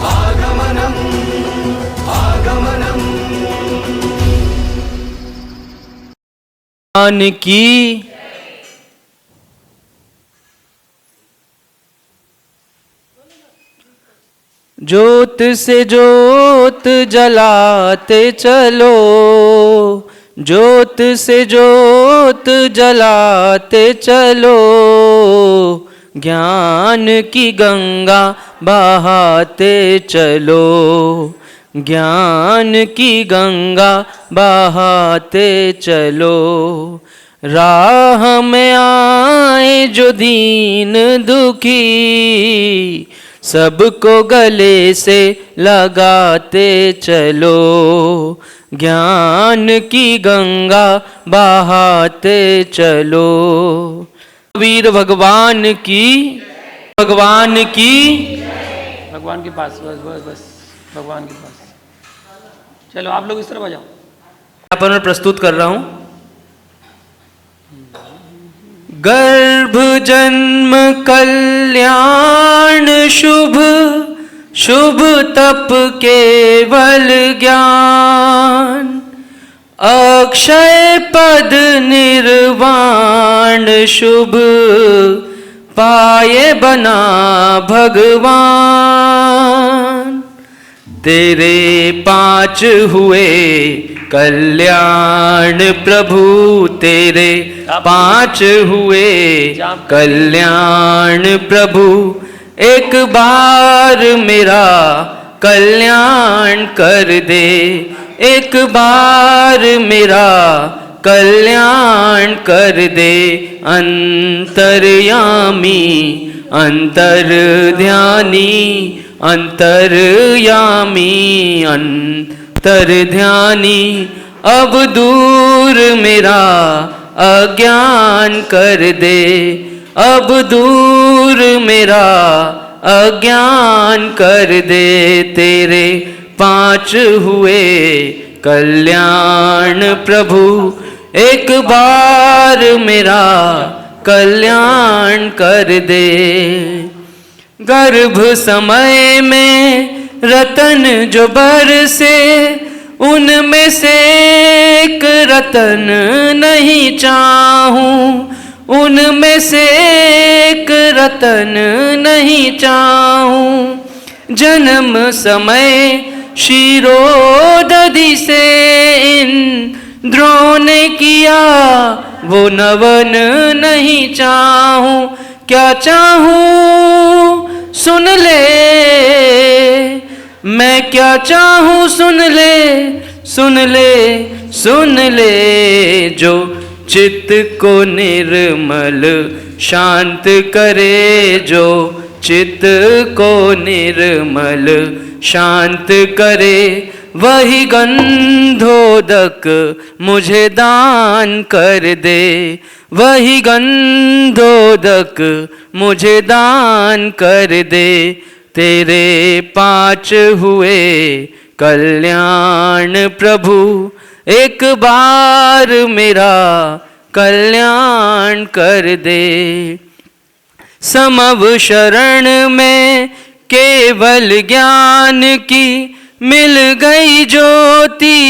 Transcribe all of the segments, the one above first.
आगमनम् आगमनम् भगवान की ज्योत से ज्योत जलाते चलो, ज्योत से ज्योत जलाते चलो, ज्ञान की गंगा बहाते चलो, ज्ञान की गंगा बहाते चलो। राह में आए जो दीन दुखी, सबको गले से लगाते चलो, ज्ञान की गंगा बहाते चलो। वीर भगवान की, भगवान की, भगवान के पास, बस बस बस भगवान के पास। चलो आप लोग इस तरफ आ जाओ। यहाँ पर मैं प्रस्तुत कर रहा हूँ। गर्भ जन्म कल्याण शुभ, शुभ तप केवल ज्ञान, अक्षय पद निर्वाण शुभ, पाए बना भगवान। तेरे 5 हुए कल्याण प्रभु, तेरे 5 हुए कल्याण प्रभु, एक बार मेरा कल्याण कर दे, एक बार मेरा कल्याण कर दे। अंतर्यामी अंतर्ध्यानी, अंतर्यामी अंतर्ध्यानी, अब दूर मेरा अज्ञान कर दे, अब दूर मेरा अज्ञान कर दे। तेरे 5 हुए कल्याण प्रभु, एक बार मेरा कल्याण कर दे। गर्भ समय में रतन जो बरसे, उनमें से एक रतन नहीं चाहूं, उनमें से एक रतन नहीं चाहूं। जन्म समय शिरोदधि से इंद्रों ने किया, वो नवन नहीं चाहूं। क्या चाहूं सुन ले, मैं क्या चाहूं सुन ले, सुन ले, सुन ले। जो चित्त को निर्मल शांत करे, जो चित्त को निर्मल शांत करे, वही गंधोदक मुझे दान कर दे, वही गंधोदक मुझे दान कर दे। तेरे 5 हुए कल्याण प्रभु, एक बार मेरा कल्याण कर दे। समव शरण में केवल ज्ञान की मिल गई ज्योति,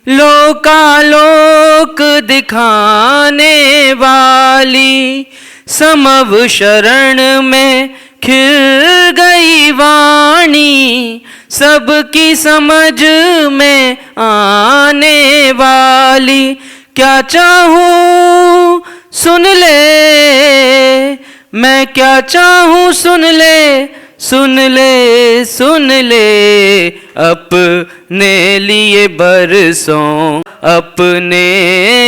लोकालोक दिखाने वाली। समव शरण में खिल गई वाणी, सबकी समझ में आने वाली। क्या चाहूं सुन ले, मैं क्या चाहूं सुन ले, सुन ले, सुन ले। अपने लिए बरसों, अपने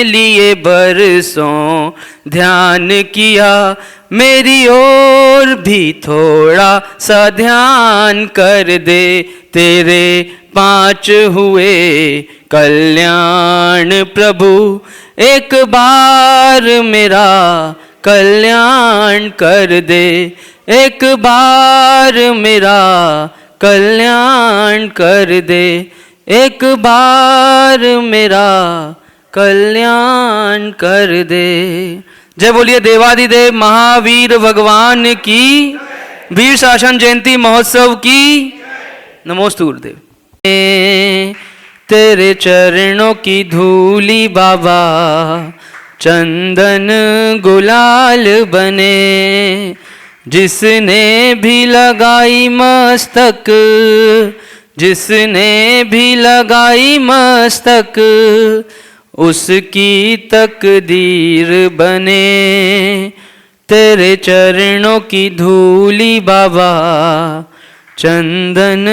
लिए बरसों ध्यान किया, मेरी ओर भी थोड़ा सा ध्यान कर दे। तेरे 5 हुए कल्याण प्रभु, एक बार मेरा कल्याण कर दे, एक बार मेरा कल्याण कर दे, एक बार मेरा कल्याण कर दे। जय बोलिए देवादिदेव महावीर भगवान की, वीर शासन जयंती महोत्सव की नमोस्तु गुरुदेव। तेरे चरणों की धूली बाबा चंदन गुलाल बने, जिसने भी लगाई मस्तक, जिसने भी लगाई मस्तक, उसकी तकदीर बने। तेरे चरणों की धूली बाबा चंदन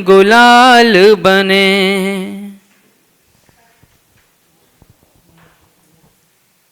गुलाल बने।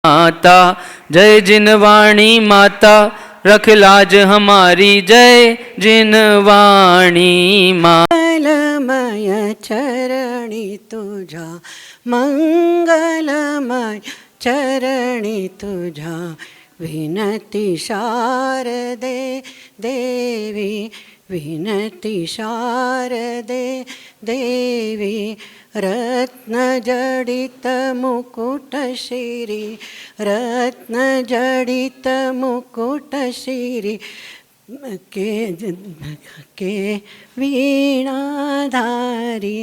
माता जय जिनवाणी माता, रख लाज हमारी, जय जिनवाणी माँ। मंगलमय चरणी तुझा, मंगलमय चरणी तुझा, विनती शारदे देवी, विनती शारदे देवी। रत्नजडित मुकुट शिरी, रत्नजडित मुकुट शिरी, के वीणाधारी।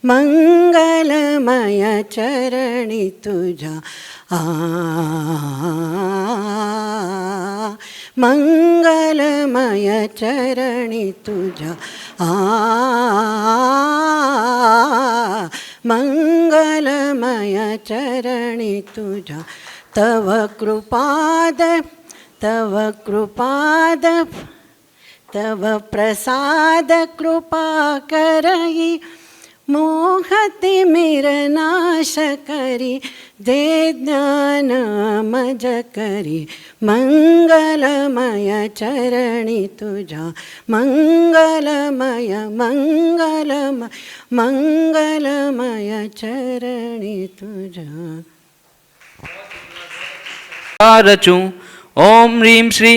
मंगलमय चरणी तुझा, मंगलमय चरणी तुझा, मंगलमय चरणी तुझा। तव कृपाद, तव कृपाद, तव प्रसाद कृपा करई, मोहति मिर नाश करी, दे ज्ञान मज करी। मंगलमय चरणी तुझा, मंगलमय मंगलमय मंगलमय चरणी तुझा। रचूं ओम ह्रीं श्री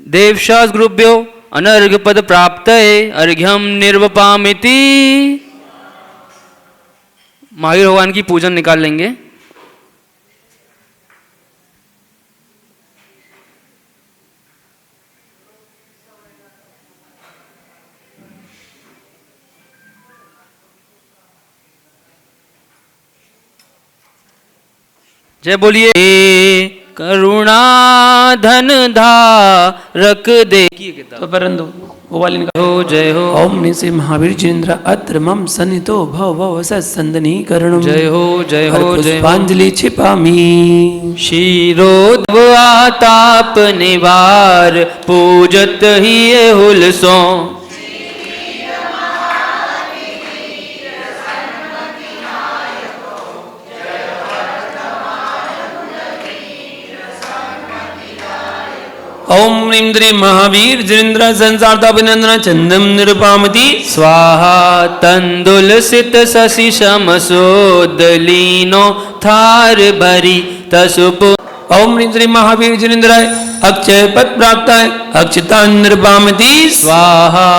देवशास गुरुभ्यो अनर्घ पद प्राप्तये अर्घ्यम निर्वपामिति। महावीर भगवान की पूजन निकाल लेंगे। जय बोलिए करुणा धन धारक दे। तो परंतु वो वाली निकाल। हो जय हो। ओम निसे महावीर जिनेन्द्र अत्र मम सन्नितो भव भव सत्संदनीकरणं। जय हो जय हो जय हो। पुष्पांजलि छिपामि। शिरोद्व आताप निवार पूजत ही हुलसों। ओम ह्रीं श्री महावीर जिनेन्द्र संसारताभिनंदन चंदम निरुपामति स्वाहा तंदुलसित शशि समसोदलीनो थार भरी तसुपु। ओम ह्रीं श्री महावीर जिनेन्द्र अक्षय पद प्राप्त है अक्षतान निरुपामति स्वाहा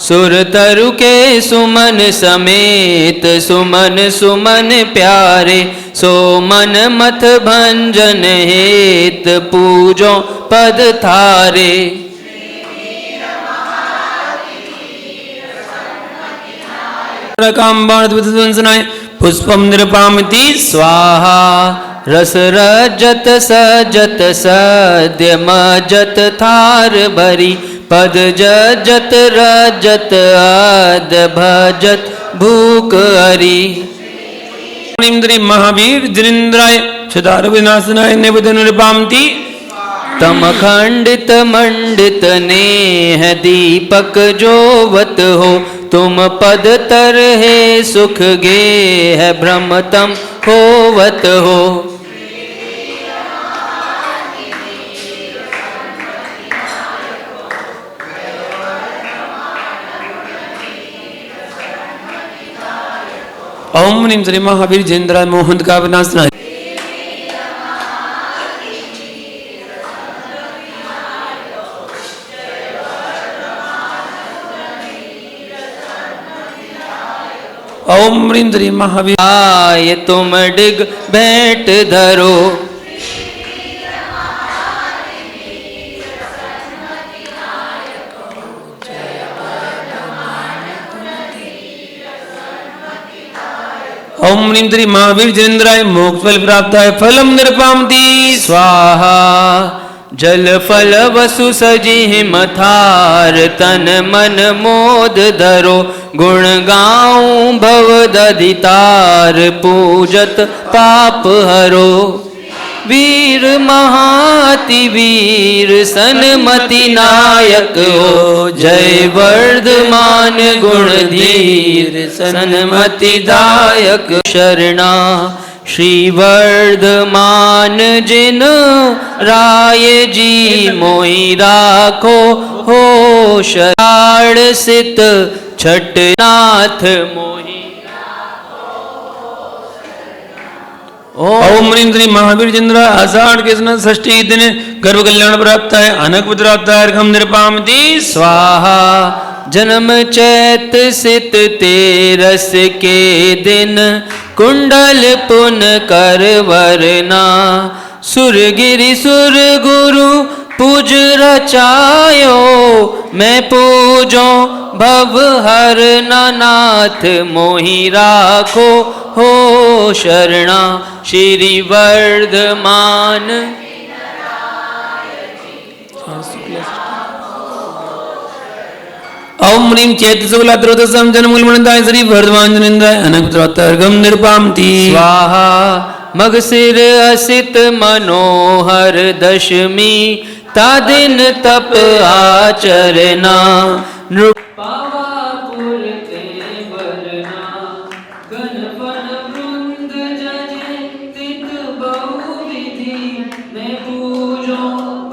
सुर तरु के सुमन समेत सुमन सुमन प्यारे सो मन मथ भंजन हेत पूजो पद थारे। काम्बाणद्वितध्वंसनाय पुष्पम निरुपामति स्वाहा रस रजत सजत सद्य मजत थार भरी पद जजत रजत आद भजत भूक हरी। इंद्री महावीर जिनेन्द्राय क्षुधार विनाशनाय निवेदन निरुपामति तम खंडित मंडित नेह दीपक जोवत हो तुम पद तर है सुख गे है भ्रम तम होवत हो। ओम ह्रीं श्री महावीर जिनेन्द्राय मोहन का विनाशनाय ओम ह्रीं श्री महावीर आय तुम डिग भेंट धरो। ओम ह्रीं श्री महावीर जनेन्द्राय मोक्ष फल प्राप्ताय फलम निरपामति स्वाहा जल फल वसु सजी मथार तन मन मोद धरो गुण गाऊं भव दधितार पूजत पाप हरो वीर महाति वीर सनमति नायक हो जय वर्धमान गुण धीर सनमति दायक शरणा श्री वर्धमान जिन राय जी मोहि राखो हो शराड़ सित छटनाथ मोहि ओम ह्रीं श्री महावीर जनेन्द्राय आषाढ़ कृष्ण षष्ठी दिन गर्भ कल्याण प्राप्त है अनक पुत्राप्ताय अर्घम निरपामति स्वाहा जन्म चैत सित तेरस के दिन कुंडल पुन कर वरना सुरगिरि सुर गुरु पूज रचायो मैं पूजो भव हर नाथ मोहि राखो हो शरणा श्री वर्धमान ओम ह्रीं चैत्र शुक्ला त्रयोदशम जन्मूलमणिदाय श्री वर्धमान जनेन्द्राय अनक पुत्राप्ताय अर्घम निरपामति स्वाहा मगसिर असित मनोहर दशमी ता दिन तप आचरना नृप पावापुर ते वरना गणपन वृंद जजे तित बहुविधि मैं पूजो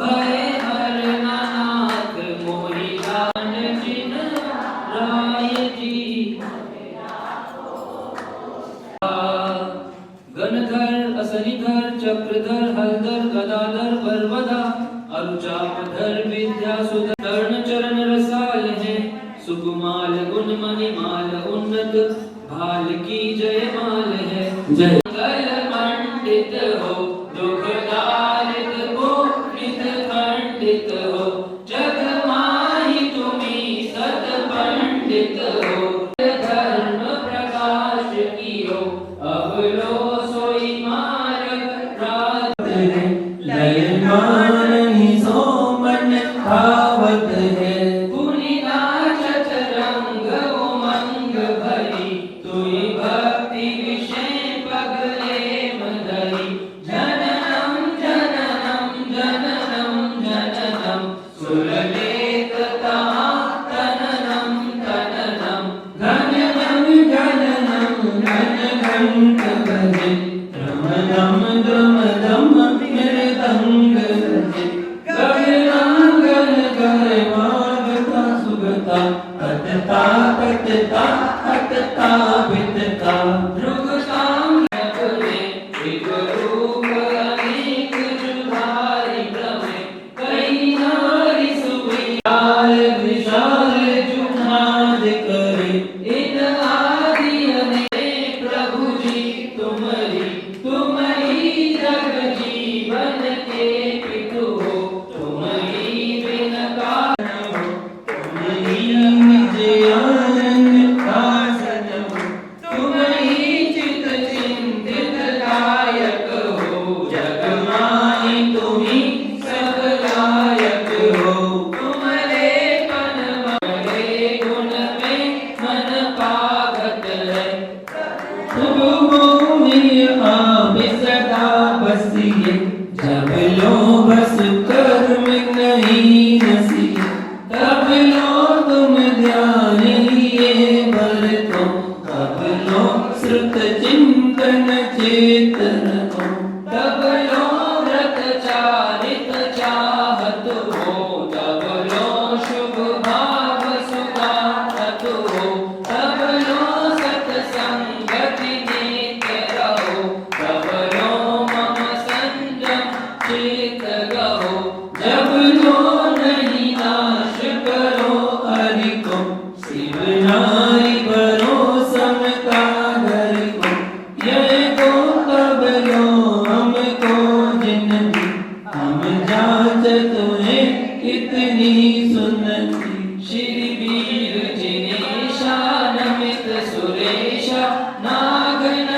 भय हरना नाथ मोहि दान जिन राय जी गणधर असनिधर चक्रधर हलधर गदाधर बरवदा अरुचापधर विद्यासुधर कर्ण चरण रसाल है सुकुमाल गुण मणिमाल उन्नत भाल की जय माल है जय मंगल मंडित हो दुख दारित गोपित खंडित हो जग माहि तुम्ही सत पंडित हो धर्म प्रकाश कियो अवलो सोई मार्ग रात है लय मानहि सो मन भावत है पुनि नाचत रंग उमंग भरी तुई भक्ति विषय पगले मधरी जननम जननम जननम जननम सुरलेत तहाँ तननम तननम घननम घननम घन घंट बजे द्रमदम द्रमदम मृदंग बजे गगनम गन गय मागता सुगता अतता ततता अतता वितता ध्रुवताम अपने एक रूप अनेक जुधारि प्रमे कई नारी सुविशाल विशाल जुनाद करे इन आदि अनेक प्रभु जी तुम्हारी तुम्हारी जग जीवन के पितु हो तुम्हारी बिन कारण हो तुम्हारी निज आनंद आसन हो तुम्हारी चित चिंतित दायक हो जग माहि तुम्ही सब लायक हो तुम्हारे पन मरे गुण में मन पागत है तुम भूमि आप सदा बसिए जब लो बस कर्म नहीं नसिए तब लो तुम ध्यान लिए बरतो तब लो श्रुत चिंतन चेतन हो तब लो व्रत चारित चाहत हो तब लो शुभ भाव सुगात हो तब लो सत्संगति नित्य रहो तब लो मम संयम चित रहो जब लो नहीं नाश करो हरि को शिव नारी भरोसा का घर को यह को तब लो हमको जिनकी हम जांच तुम्हें कितनी सुनती श्री वीर जिनेशा नमित सुरेशा नागन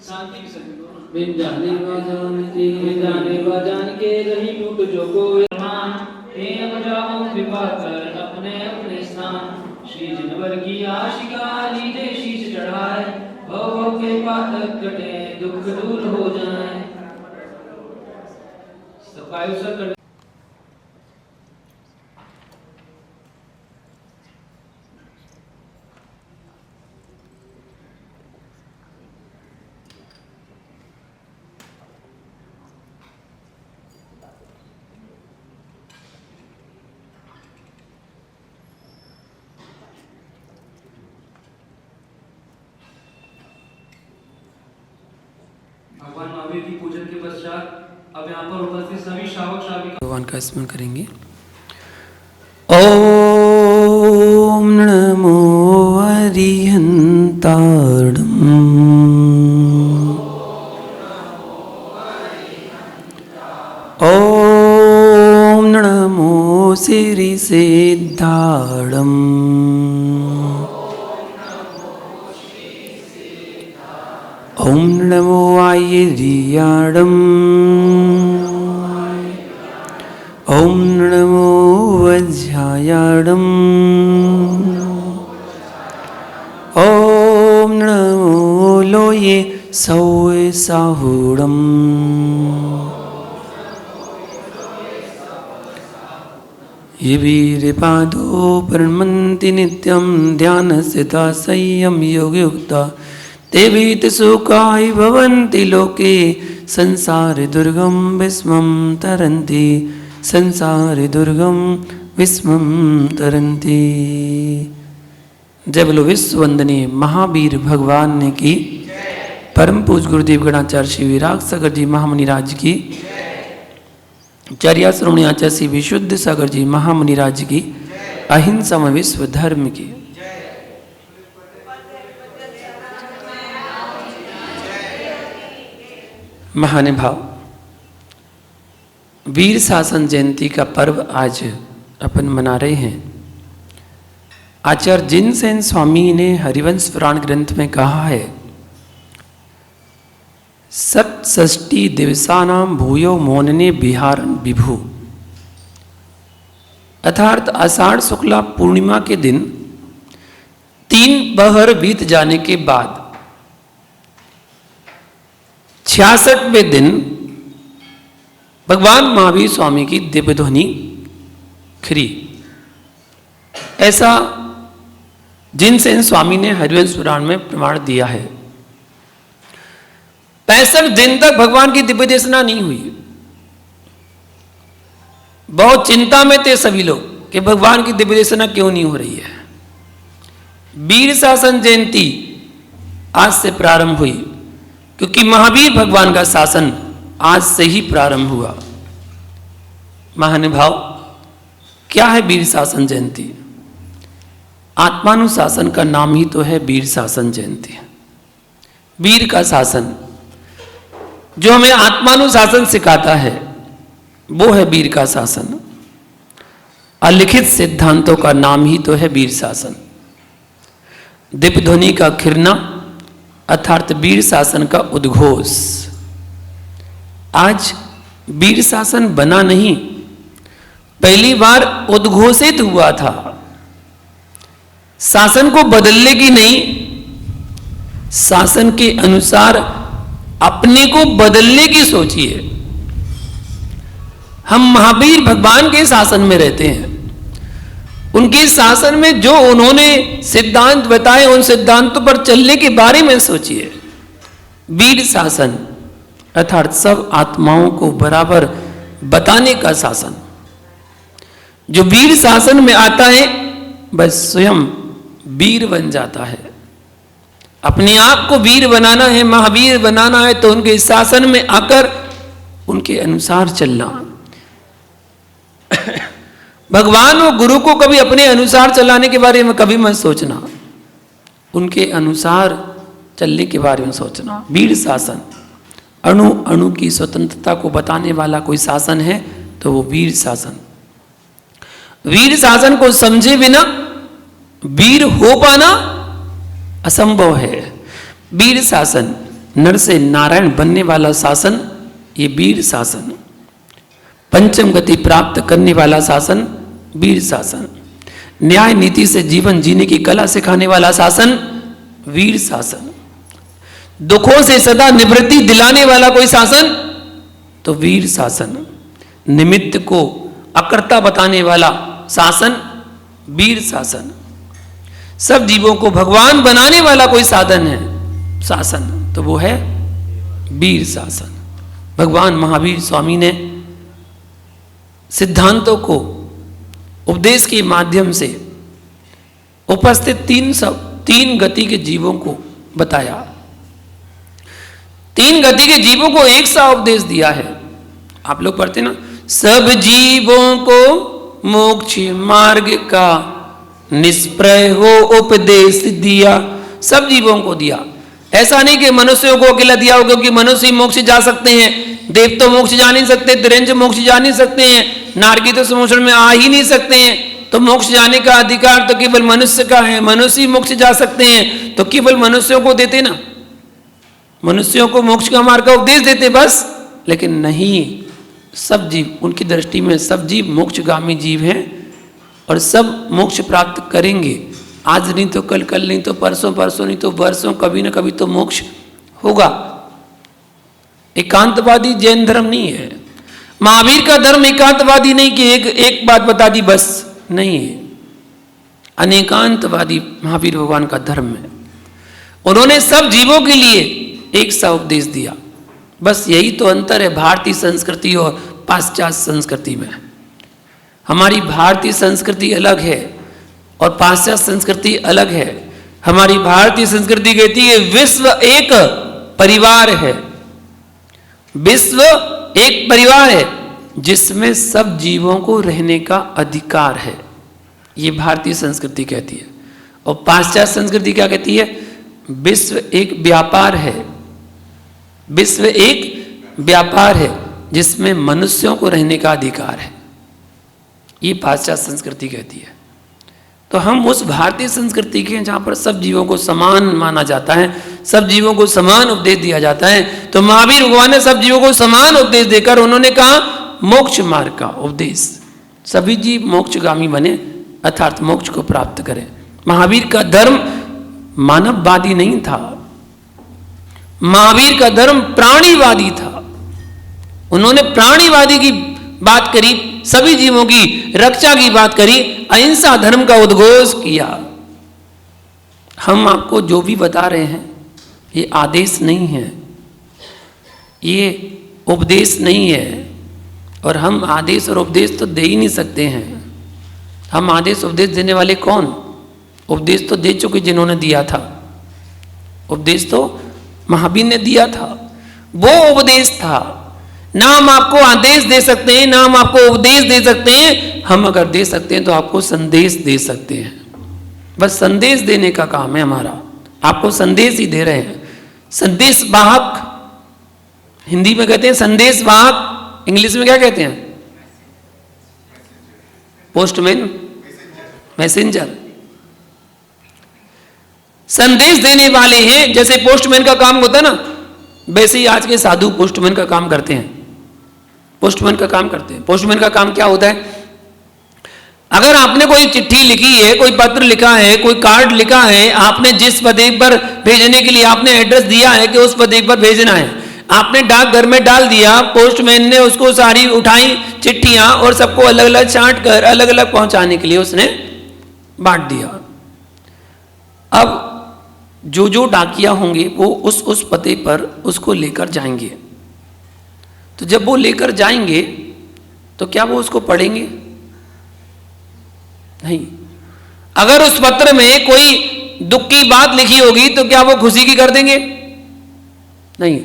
बिन जाने बजान के रही टूट जो कोई मान हे अब जाओ कृपा कर अपने अपने स्थान श्री जनवर की आशिका लीजे शीश चढ़ाए भव के पातक कटे दुख दूर हो जाए। सफाई कर भगवान महावीर की पूजन के पश्चात अब यहाँ पर उपस्थित सभी श्रावक श्राविका भगवान का स्मरण करेंगे। ओम नमो अरिहंताणम् ओम नमो सिद्धिसिद्धाणम् ओम नमो आयर्याणम् ओम नमो वज्रायाणम् ओम नमो लोये सौए साहुणम् ये वीरपादो प्रणमन्ति नित्यं ध्यानस्थिता संयम योगयुक्ता देवीत सुखाय भवन्ति लोके संसार दुर्गम विस्मं तरन्ति संसार दुर्गम विस्मं तरन्ति। जय बोलो विश्व वंदनीय महावीर भगवान ने की। परम पूज गुरुदेव गणाचार्य श्री विराग सागर जी महामुनि राज की। आचार्य श्रोमणी आचार्य श्री विशुद्ध सागर जी महामुनि राज की। अहिंसा में विश्व धर्म की। महानुभाव, वीर शासन जयंती का पर्व आज अपन मना रहे हैं। आचार्य जिनसेन स्वामी ने हरिवंश पुराण ग्रंथ में कहा है, सप्तषष्टि दिवसानां भूयो मोनने बिहार विभु, अर्थात आषाढ़ शुक्ला पूर्णिमा के दिन 3 पहर बीत जाने के बाद 66वें दिन भगवान महावीर स्वामी की दिव्य ध्वनि खिरी। ऐसा जिनसेन स्वामी ने हरिवंश पुराण में प्रमाण दिया है। 65 दिन तक भगवान की दिव्य देशना नहीं हुई। बहुत चिंता में थे सभी लोग कि भगवान की दिव्य देशना क्यों नहीं हो रही है। वीर शासन जयंती आज से प्रारंभ हुई, क्योंकि महावीर भगवान का शासन आज से ही प्रारंभ हुआ। महानुभाव, क्या है वीर शासन जयंती? आत्मानुशासन का नाम ही तो है वीर शासन जयंती। वीर का शासन जो हमें आत्मानुशासन सिखाता है वो है वीर का शासन। अलिखित सिद्धांतों का नाम ही तो है वीर शासन। दिव्य ध्वनि का खिरना अर्थात वीर शासन का उद्घोष। आज वीर शासन बना नहीं, पहली बार उद्घोषित हुआ था। शासन को बदलने की नहीं, शासन के अनुसार अपने को बदलने की सोचिए। हम महावीर भगवान के शासन में रहते हैं। उनके शासन में जो उन्होंने सिद्धांत बताए उन सिद्धांतों पर चलने के बारे में सोचिए। वीर शासन अर्थात सब आत्माओं को बराबर बताने का शासन। जो वीर शासन में आता है बस स्वयं वीर बन जाता है। अपने आप को वीर बनाना है, महावीर बनाना है तो उनके शासन में आकर उनके अनुसार चलना। भगवान और गुरु को कभी अपने अनुसार चलाने के बारे में कभी मत सोचना, उनके अनुसार चलने के बारे में सोचना। वीर शासन, अणु अणु की स्वतंत्रता को बताने वाला कोई शासन है तो वो वीर शासन। वीर शासन को समझे बिना वीर हो पाना असंभव है। वीर शासन नर से नारायण बनने वाला शासन ये वीर शासन, पंचम गति प्राप्त करने वाला शासन वीर शासन, न्याय नीति से जीवन जीने की कला सिखाने वाला शासन वीर शासन, दुखों से सदा निवृत्ति दिलाने वाला कोई शासन तो वीर शासन, निमित्त को अकर्ता बताने वाला शासन वीर शासन, सब जीवों को भगवान बनाने वाला कोई साधन है शासन तो वो है वीर शासन। भगवान महावीर स्वामी ने सिद्धांतों को उपदेश के माध्यम से उपस्थित तीन गति के जीवों को बताया, तीन गति के जीवों को एक सा उपदेश दिया है। आप लोग पढ़ते ना, सब जीवों को मोक्ष मार्ग का निष्प्रय हो उपदेश दिया, सब जीवों को दिया। ऐसा नहीं कि मनुष्यों को अकेला दिया हो क्योंकि मनुष्य मोक्ष जा सकते हैं, देव तो मोक्ष जा नहीं सकते, तिरंज मोक्ष जा नहीं सकते हैं, नारकी तो समुद्र में आ ही नहीं सकते हैं, तो मोक्ष जाने का अधिकार तो केवल मनुष्य का है, मनुष्य ही मोक्ष जा सकते हैं, तो केवल मनुष्यों को देते ना, मनुष्यों को मोक्ष का मार्ग का उपदेश देते बस। लेकिन नहीं, सब जीव, उनकी दृष्टि में सब जीव मोक्षगामी जीव हैं और सब मोक्ष प्राप्त करेंगे। आज नहीं तो कल, कल नहीं तो परसों, परसों नहीं तो वर्षों, कभी ना कभी तो मोक्ष होगा। एकांतवादी जैन धर्म नहीं है, महावीर का धर्म एकांतवादी नहीं कि एक बात बता दी बस, नहीं है, अनेकांतवादी महावीर भगवान का धर्म है। उन्होंने सब जीवों के लिए एक सा उपदेश दिया, बस यही तो अंतर है भारतीय संस्कृति और पाश्चात्य संस्कृति में। हमारी भारतीय संस्कृति अलग है और पाश्चात्य संस्कृति अलग है। हमारी भारतीय संस्कृति कहती है विश्व एक परिवार है, विश्व एक परिवार है जिसमें सब जीवों को रहने का अधिकार है, ये भारतीय संस्कृति कहती है। और पाश्चात्य संस्कृति क्या कहती है? विश्व एक व्यापार है, विश्व एक व्यापार है जिसमें मनुष्यों को रहने का अधिकार है, ये पाश्चात्य संस्कृति कहती है। तो हम उस भारतीय संस्कृति के जहाँ पर सब जीवों को समान माना जाता है, सब जीवों को समान उपदेश दिया जाता है, तो महावीर भगवान ने सब जीवों को समान उपदेश देकर उन्होंने कहा मोक्ष मार्ग का उपदेश, सभी जीव मोक्षगामी बने अर्थात मोक्ष को प्राप्त करें। महावीर का धर्म मानववादी नहीं था, महावीर का धर्म प्राणीवादी था। उन्होंने प्राणीवादी की बात करी, सभी जीवों की रक्षा की बात करी, अहिंसा धर्म का उद्घोष किया। हम आपको जो भी बता रहे हैं ये आदेश नहीं है, ये उपदेश नहीं है, और हम आदेश और उपदेश तो दे ही नहीं सकते हैं। हम आदेश उपदेश देने वाले कौन? उपदेश तो दे चुके जिन्होंने दिया था, उपदेश तो महावीर ने दिया था, वो उपदेश था। ना हम आपको आदेश दे सकते हैं, ना हम आपको उपदेश दे सकते हैं, हम अगर दे सकते हैं तो आपको संदेश दे सकते हैं, बस संदेश देने का काम है हमारा, आपको संदेश ही दे रहे हैं। संदेश वाहक हिंदी में कहते हैं, संदेश वाहक इंग्लिश में क्या कहते हैं? Postman, messenger. संदेश देने वाले हैं, जैसे पोस्टमैन का काम होता है ना, वैसे ही आज के साधु पोस्टमैन का काम करते हैं, पोस्टमैन का काम करते हैं। पोस्टमैन का काम क्या होता है? अगर आपने कोई चिट्ठी लिखी है, कोई पत्र लिखा है, कोई कार्ड लिखा है, आपने जिस पते पर भेजने के लिए आपने एड्रेस दिया है कि उस पते पर भेजना है, आपने डाकघर में डाल दिया, पोस्टमैन ने उसको सारी उठाई चिट्ठियां और सबको अलग अलग छांट कर अलग अलग पहुंचाने के लिए उसने बांट दिया। अब जो जो डाकिया होंगे वो उस पते पर उसको लेकर जाएंगे, तो जब वो लेकर जाएंगे तो क्या वो उसको पढ़ेंगे? नहीं। अगर उस पत्र में कोई दुख की बात लिखी होगी तो क्या वो खुशी की कर देंगे? नहीं।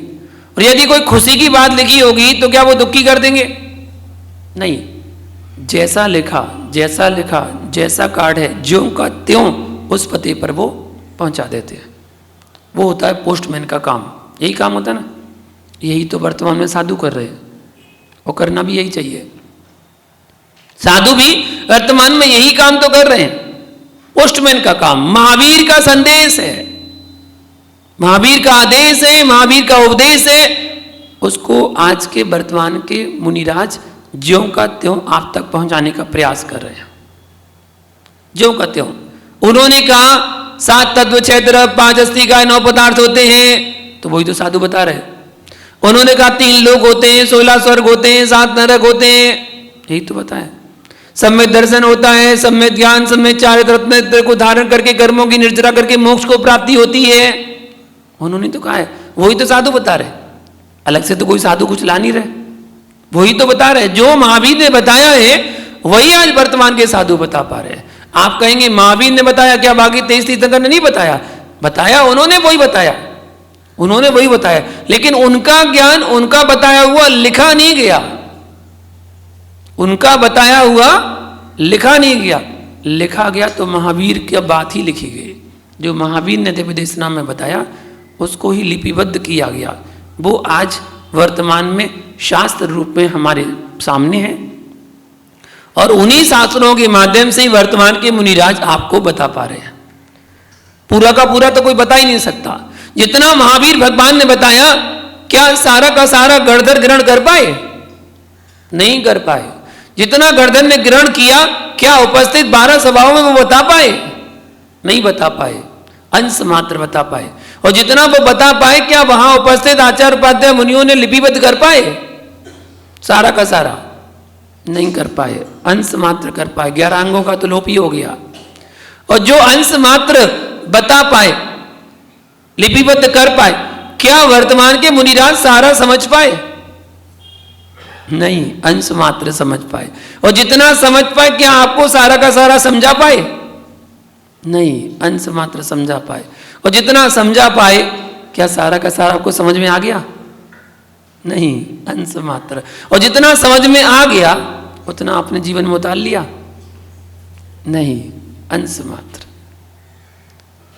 और यदि कोई खुशी की बात लिखी होगी तो क्या वो दुख की कर देंगे? नहीं। जैसा लिखा, जैसा लिखा, जैसा कार्ड है, ज्यों का त्यों उस पते पर वो पहुंचा देते हैं। वो होता है पोस्टमैन का काम। यही काम होता है ना, यही तो वर्तमान में साधु कर रहे हैं और करना भी यही चाहिए। साधु भी वर्तमान में यही काम तो कर रहे हैं, पोस्टमैन का काम। महावीर का संदेश है, महावीर का आदेश है, महावीर का उपदेश है, उसको आज के वर्तमान के मुनिराज ज्यों का त्यों आप तक पहुंचाने का प्रयास कर रहे हैं। ज्यों का त्यों उन्होंने कहा 7 तत्व 6 द्रव्य 5 अस्थिकाय 9 पदार्थ होते हैं, तो वही तो साधु बता रहे। उन्होंने कहा 3 लोक होते हैं, 16 स्वर्ग होते हैं, 7 नरक होते हैं, यही तो बताया। सब में दर्शन होता है, सब में ज्ञान, सब में चारित्र रत्न को धारण करके कर्मों की निर्जरा करके मोक्ष को प्राप्ति होती है। उन्होंने तो कहा है, वही तो साधु बता रहे, अलग से तो कोई साधु कुछ ला नहीं रहे, वही तो बता रहे। जो महावीर ने बताया है वही आज वर्तमान के साधु बता पा रहे हैं। आप कहेंगे महावीर ने बताया, क्या बाकी 23 तीर्थंकर ने नहीं बताया? बताया, उन्होंने वही बताया, उन्होंने वही बताया, लेकिन उनका ज्ञान, उनका बताया हुआ लिखा नहीं गया, उनका बताया हुआ लिखा नहीं गया। लिखा गया तो महावीर की बात ही लिखी गई। जो महावीर ने दिव्य देशना में बताया उसको ही लिपिबद्ध किया गया, वो आज वर्तमान में शास्त्र रूप में हमारे सामने है, और उन्हीं शास्त्रों के माध्यम से ही वर्तमान के मुनिराज आपको बता पा रहे हैं। पूरा का पूरा तो कोई बता ही नहीं सकता। जितना महावीर भगवान ने बताया, क्या सारा का सारा गणधर ग्रहण कर पाए? नहीं कर पाए। जितना गणधर ने ग्रहण किया, क्या उपस्थित 12 सभाओं में वो बता पाए? नहीं बता पाए, अंश मात्र बता पाए। और जितना वो बता पाए, क्या वहां उपस्थित आचार्य उपाध्याय मुनियों ने लिपिबद्ध कर पाए? सारा का सारा नहीं कर पाए, अंश मात्र कर पाए। 11 अंगों का तो लोप ही हो गया। और जो अंश मात्र बता पाए, लिपिबद्ध कर पाए, क्या वर्तमान के मुनिराज सारा समझ पाए? नहीं, अंश मात्र समझ पाए। और जितना समझ पाए, क्या आपको सारा का सारा समझा पाए? नहीं, अंश मात्र समझा पाए। और जितना समझा पाए, क्या सारा का सारा आपको समझ में आ गया? नहीं, अंश मात्र। और जितना समझ में आ गया उतना अपने जीवन में उतार लिया? नहीं, अंश मात्र।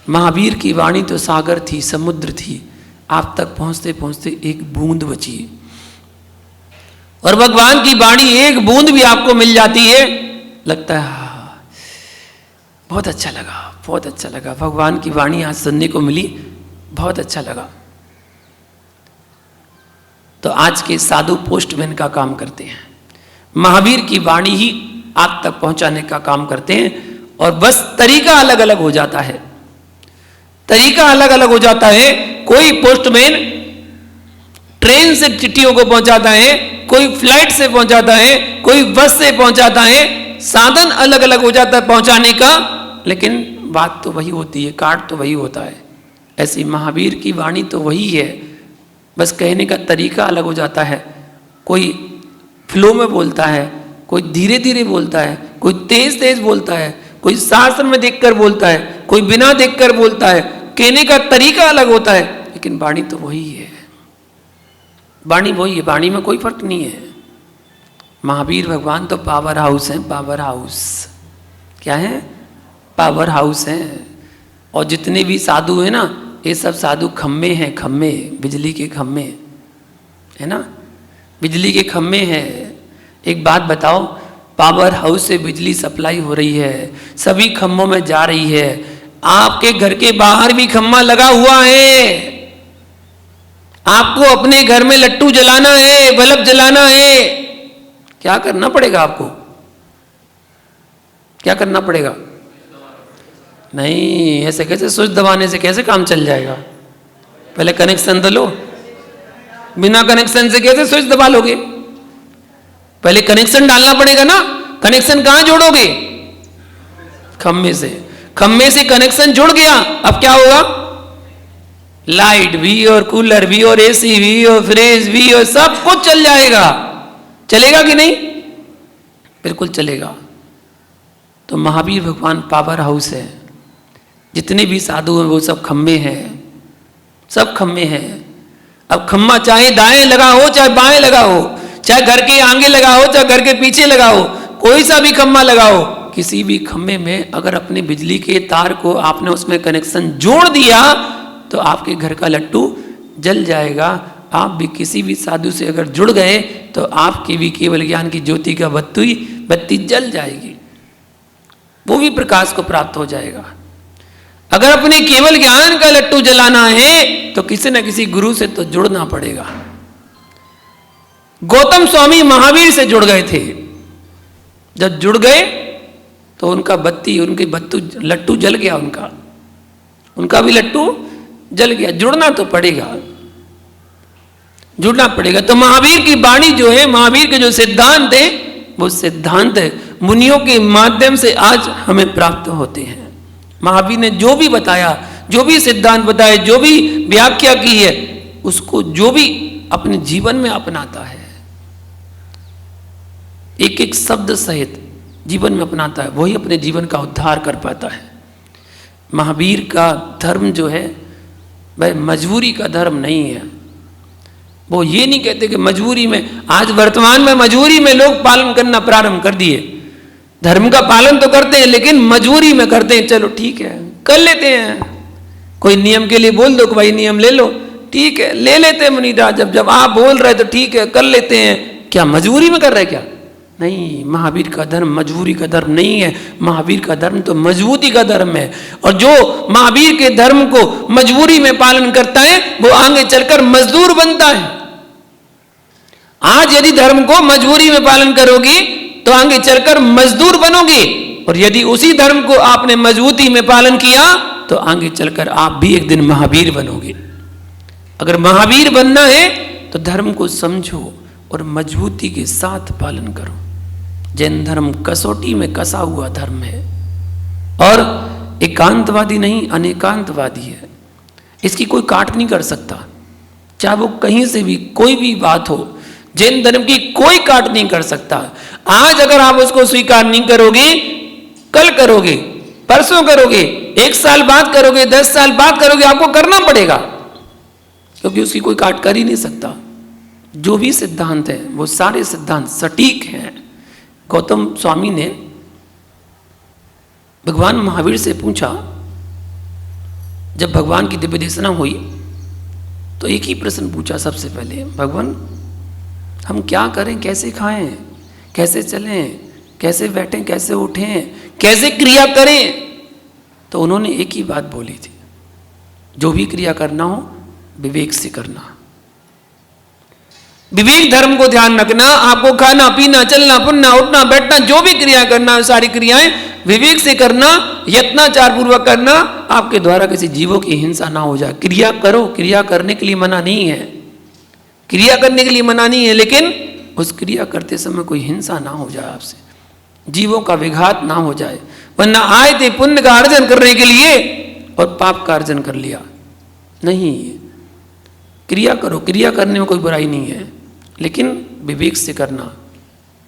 महावीर की वाणी तो सागर थी, समुद्र थी, आप तक पहुंचते पहुंचते एक बूंद बची। और भगवान की वाणी एक बूंद भी आपको मिल जाती है, लगता है बहुत अच्छा लगा, बहुत अच्छा लगा, भगवान की वाणी आज सुनने को मिली, बहुत अच्छा लगा। तो आज के साधु पोस्टमैन का काम करते हैं, महावीर की वाणी ही आप तक पहुंचाने का काम करते हैं। और बस तरीका अलग अलग हो जाता है, तरीका अलग अलग हो जाता है। कोई पोस्टमैन ट्रेन से चिट्ठियों को पहुंचाता है, कोई फ्लाइट से पहुंचाता है, कोई बस से पहुंचाता है, साधन अलग अलग हो जाता है पहुंचाने का, लेकिन बात तो वही होती है, कार्ड तो वही होता है। ऐसी महावीर की वाणी तो वही है, बस कहने का तरीका अलग हो जाता है। कोई फ्लो में बोलता है, कोई धीरे धीरे बोलता है, कोई तेज तेज बोलता है, कोई शास्त्र में देखकर बोलता है, कोई बिना देखकर बोलता है, कहने का तरीका अलग होता है, लेकिन वाणी तो वही है, वाणी वही है, वाणी में कोई फर्क नहीं है। महावीर भगवान तो पावर हाउस हैं, पावर हाउस। क्या है? पावर हाउस हैं। और जितने भी साधु हैं ना, ये सब साधु खम्मे हैं, खम्मे, बिजली के खम्मे है ना, बिजली के खम्मे हैं। एक बात बताओ, पावर हाउस से बिजली सप्लाई हो रही है, सभी खम्भों में जा रही है, आपके घर के बाहर भी खम्मा लगा हुआ है। आपको अपने घर में लट्टू जलाना है, बल्ब जलाना है, क्या करना पड़ेगा आपको? क्या करना पड़ेगा? नहीं, ऐसे कैसे स्विच दबाने से कैसे काम चल जाएगा? पहले कनेक्शन तो लो, बिना कनेक्शन से कैसे स्विच दबा लोगे? पहले कनेक्शन डालना पड़ेगा ना। कनेक्शन कहां जोड़ोगे? खम्भे से। खम्भे से कनेक्शन जुड़ गया, अब क्या होगा? लाइट भी और कूलर भी और एसी भी और फ्रिज भी और सब कुछ चल जाएगा। चलेगा कि नहीं? बिल्कुल चलेगा। तो महावीर भगवान पावर हाउस है। जितने भी साधु हैं वो सब खम्भे हैं, सब खम्भे हैं। अब खम्मा चाहे दाएं लगा हो चाहे बाएं लगा हो, चाहे घर के आगे लगा हो चाहे घर के पीछे लगा हो, कोई सा भी खम्मा लगाओ, किसी भी खम्भे में अगर अपने बिजली के तार को आपने उसमें कनेक्शन जोड़ दिया तो आपके घर का लट्टू जल जाएगा। आप भी किसी भी साधु से अगर जुड़ गए तो आपकी भी केवल ज्ञान की ज्योति का बत्ती जल जाएगी, वो भी प्रकाश को प्राप्त हो जाएगा। अगर अपने केवल ज्ञान का लट्टू जलाना है तो किसी न किसी गुरु से तो जुड़ना पड़ेगा। गौतम स्वामी महावीर से जुड़ गए थे। जब जुड़ गए तो उनका लट्टू जल गया, उनका भी लट्टू जल गया। जुड़ना तो पड़ेगा, जुड़ना पड़ेगा। तो महावीर की वाणी जो है, महावीर के जो सिद्धांत है, वो सिद्धांत मुनियों के माध्यम से आज हमें प्राप्त होते हैं। महावीर ने जो भी बताया, जो भी सिद्धांत बताए, जो भी व्याख्या की है, उसको जो भी अपने जीवन में अपनाता है, एक एक शब्द सहित जीवन में अपनाता है, वही अपने जीवन का उद्धार कर पाता है। महावीर का धर्म जो है वह मजबूरी का धर्म नहीं है। वो ये नहीं कहते कि मजबूरी में, आज वर्तमान में मजबूरी में लोग पालन करना प्रारंभ कर दिए। धर्म का पालन तो करते हैं लेकिन मजबूरी में करते हैं। चलो ठीक है, कर लेते हैं। कोई नियम के लिए बोल दो कि भाई नियम ले लो, ठीक है ले लेते हैं मुनिराज। जब आप बोल रहे तो ठीक है कर लेते हैं। क्या मजबूरी में कर रहे क्या? नहीं, महावीर का धर्म मजबूरी का धर्म नहीं है। महावीर का धर्म तो मजबूती का धर्म है। और जो महावीर के धर्म को मजबूरी में पालन करता है वो आगे चलकर मजदूर बनता है। आज यदि धर्म को मजबूरी में पालन करोगे तो आगे चलकर मजदूर बनोगे, और यदि उसी धर्म को आपने मजबूती में पालन किया तो आगे चलकर आप भी एक दिन महावीर बनोगे। अगर महावीर बनना है तो धर्म को समझो और मजबूती के साथ पालन करो। जैन धर्म कसौटी में कसा हुआ धर्म है और एकांतवादी नहीं, अनेकांतवादी है। इसकी कोई काट नहीं कर सकता, चाहे वो कहीं से भी कोई भी बात हो। जैन धर्म की कोई काट नहीं कर सकता। आज अगर आप उसको स्वीकार नहीं करोगे, कल करोगे, परसों करोगे, 1 साल बाद करोगे, 10 साल बाद करोगे, आपको करना पड़ेगा, क्योंकि उसकी कोई काट कर ही नहीं सकता। जो भी सिद्धांत है वो सारे सिद्धांत सटीक हैं। गौतम स्वामी ने भगवान महावीर से पूछा, जब भगवान की दिव्य देशना हुई तो एक ही प्रश्न पूछा सबसे पहले, भगवान हम क्या करें, कैसे खाएं, कैसे चलें, कैसे बैठें, कैसे उठें, कैसे क्रिया करें? तो उन्होंने एक ही बात बोली थी, जो भी क्रिया करना हो विवेक से करना। विवेक धर्म को ध्यान रखना। आपको खाना पीना, चलना फिरना, उठना बैठना, जो भी क्रिया करना, सारी क्रियाएं विवेक से करना, यत्नाचार पूर्वक करना। आपके द्वारा किसी जीवों की हिंसा ना हो जाए। क्रिया करो, क्रिया करने के लिए मना नहीं है, क्रिया करने के लिए मना नहीं है, लेकिन उस क्रिया करते समय कोई हिंसा ना हो जाए आपसे, जीवों का विघात ना हो जाए। वरना आए थे पुण्य का अर्जन करने के लिए और पाप का अर्जन कर लिया। नहीं, क्रिया करो, क्रिया करने में कोई बुराई नहीं है, लेकिन विवेक से करना।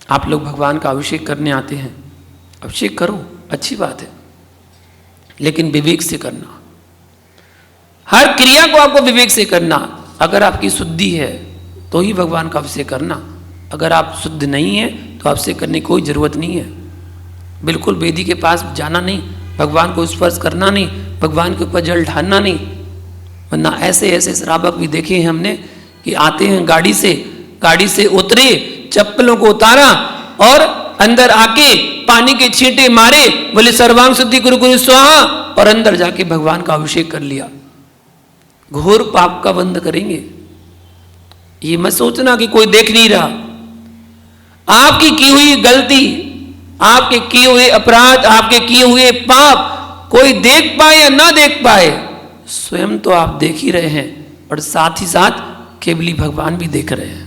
आप लोग भगवान का अभिषेक करने आते हैं, अभिषेक करो, अच्छी बात है, लेकिन विवेक से करना। हर क्रिया को आपको विवेक से करना। अगर आपकी शुद्धि है तो ही भगवान का अभिषेक करना। अगर आप शुद्ध नहीं है तो अभिषेक करने की कोई जरूरत नहीं है। बिल्कुल वेदी के पास जाना नहीं, भगवान को स्पर्श करना नहीं, भगवान के ऊपर जल ढालना नहीं। वरना ऐसे ऐसे श्रावक भी देखे हैं हमने कि आते हैं गाड़ी से उतरे, चप्पलों को उतारा और अंदर आके पानी के छींटे मारे, बोले सर्वांग शुद्धि कुरु कुरु स्वाहा, और अंदर जाके भगवान का अभिषेक कर लिया। घोर पाप का बंद करेंगे। ये मत सोचना कि कोई देख नहीं रहा। आपकी की हुई गलती, आपके किए हुए अपराध, आपके किए हुए पाप कोई देख पाए या ना देख पाए, स्वयं तो आप देख ही रहे हैं, और साथ ही साथ केवली भगवान भी देख रहे हैं।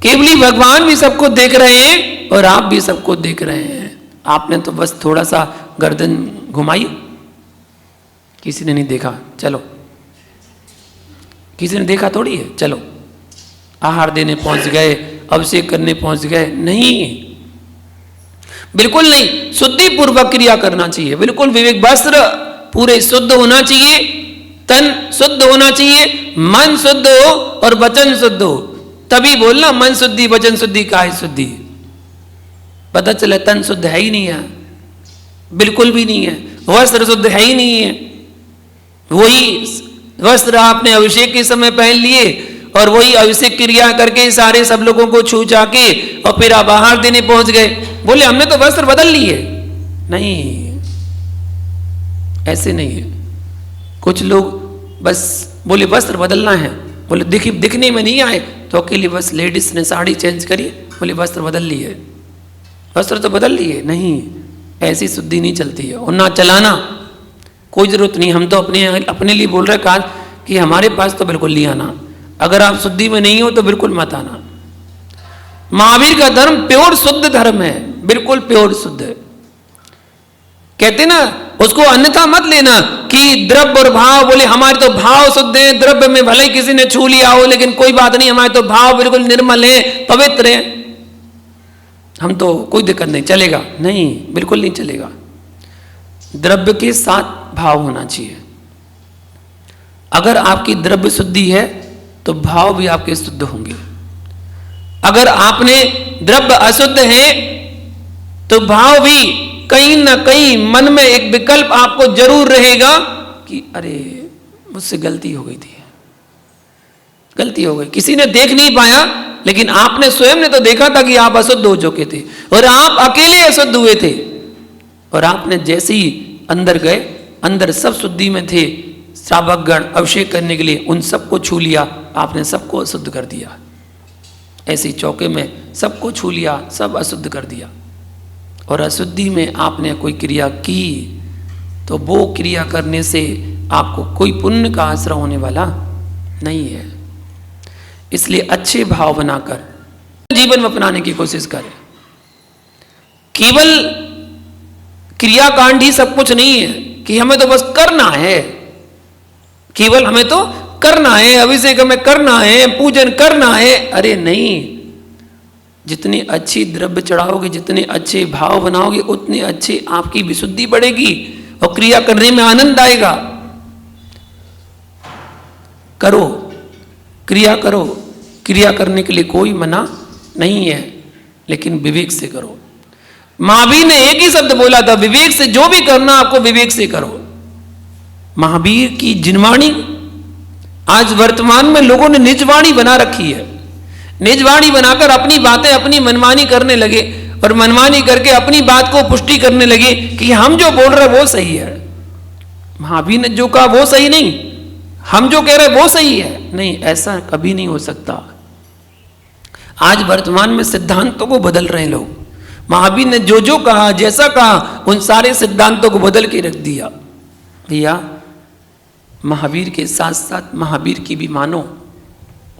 केवली भगवान भी सबको देख रहे हैं और आप भी सबको देख रहे हैं। आपने तो बस थोड़ा सा गर्दन घुमाई, किसी ने नहीं देखा, चलो किसी ने देखा थोड़ी है, चलो आहार देने पहुंच गए, अभिषेक करने पहुंच गए। नहीं, बिल्कुल नहीं। शुद्धि पूर्वक क्रिया करना चाहिए, बिल्कुल विवेक। वस्त्र पूरे शुद्ध होना चाहिए, तन शुद्ध होना चाहिए, मन शुद्ध हो और वचन शुद्ध हो, तभी बोलना। मन शुद्धि वचन शुद्धि काहे शुद्धि। पता चले तन शुद्ध है ही नहीं है, बिल्कुल भी नहीं है। वस्त्र शुद्ध है ही नहीं है। वही वस्त्र आपने अभिषेक के समय पहन लिए और वही अभिषेक क्रिया करके सारे सब लोगों को छू जाके और फिर आप आहार देने पहुंच गए, बोले हमने तो वस्त्र बदल लिए। नहीं, ऐसे नहीं है। कुछ लोग बस बोले वस्त्र बदलना है, बोले दिखने में नहीं आए तो अकेले बस लेडीज ने साड़ी चेंज करी, बोले वस्त्र बदल लिए, वस्त्र तो बदल लिए। नहीं, ऐसी शुद्धि नहीं चलती है। और ना चलाना कोई जरूरत नहीं। हम तो अपने लिए बोल रहे कहा कि हमारे पास तो बिल्कुल नहीं आना। अगर आप शुद्धि में नहीं हो तो बिल्कुल मत आना। महावीर का धर्म प्योर शुद्ध धर्म है, बिल्कुल प्योर शुद्ध है। कहते ना उसको अन्यथा मत लेना कि द्रव्य और भाव, बोले हमारे तो भाव शुद्ध है, द्रव्य में भले ही किसी ने छू लिया हो लेकिन कोई बात नहीं, हमारे तो भाव बिल्कुल निर्मल है, पवित्र है, हम तो कोई दिक्कत नहीं, चलेगा। नहीं, बिल्कुल नहीं चलेगा। द्रव्य के साथ भाव होना चाहिए। अगर आपकी द्रव्य शुद्धि है तो भाव भी आपके शुद्ध होंगे। अगर आपने द्रव्य अशुद्ध है तो भाव भी कहीं ना कहीं मन में एक विकल्प आपको जरूर रहेगा कि अरे मुझसे गलती हो गई थी, गलती हो गई। किसी ने देख नहीं पाया लेकिन आपने स्वयं ने तो देखा था कि आप अशुद्ध हो चुके थे और आप अकेले अशुद्ध हुए थे। और आपने जैसे ही अंदर गए, अंदर सब शुद्धि में थे, श्रावक गण अभिषेक करने के लिए उन सबको छू लिया, आपने सबको अशुद्ध कर दिया। ऐसी चौके में सबको छू लिया, सब अशुद्ध कर दिया। और अशुद्धि में आपने कोई क्रिया की तो वो क्रिया करने से आपको कोई पुण्य का आश्रय होने वाला नहीं है। इसलिए अच्छे भाव बनाकर जीवन में अपनाने की कोशिश करें। केवल क्रियाकांड ही सब कुछ नहीं है कि हमें तो बस करना है, केवल हमें तो करना है, अभिषेक हमें करना है, पूजन करना है। अरे नहीं, जितनी अच्छी द्रव्य चढ़ाओगे, जितने अच्छे भाव बनाओगे, उतनी अच्छी आपकी विशुद्धि बढ़ेगी और क्रिया करने में आनंद आएगा। करो, क्रिया करो, क्रिया करने के लिए कोई मना नहीं है, लेकिन विवेक से करो। महावीर ने एक ही शब्द बोला था, विवेक से जो भी करना आपको विवेक से करो। महावीर की जिनवाणी आज वर्तमान में लोगों ने निजवाणी बना रखी है। निजवाणी बनाकर अपनी बातें अपनी मनमानी करने लगे और मनमानी करके अपनी बात को पुष्टि करने लगे कि हम जो बोल रहे वो सही है। महावीर ने जो कहा वो सही नहीं, हम जो कह रहे वो सही है। नहीं, ऐसा कभी नहीं हो सकता। आज वर्तमान में सिद्धांतों को बदल रहे हैं लोग। महावीर ने जो जो कहा, जैसा कहा, उन सारे सिद्धांतों को बदल के रख दिया। भैया, महावीर के साथ साथ महावीर की भी मानो।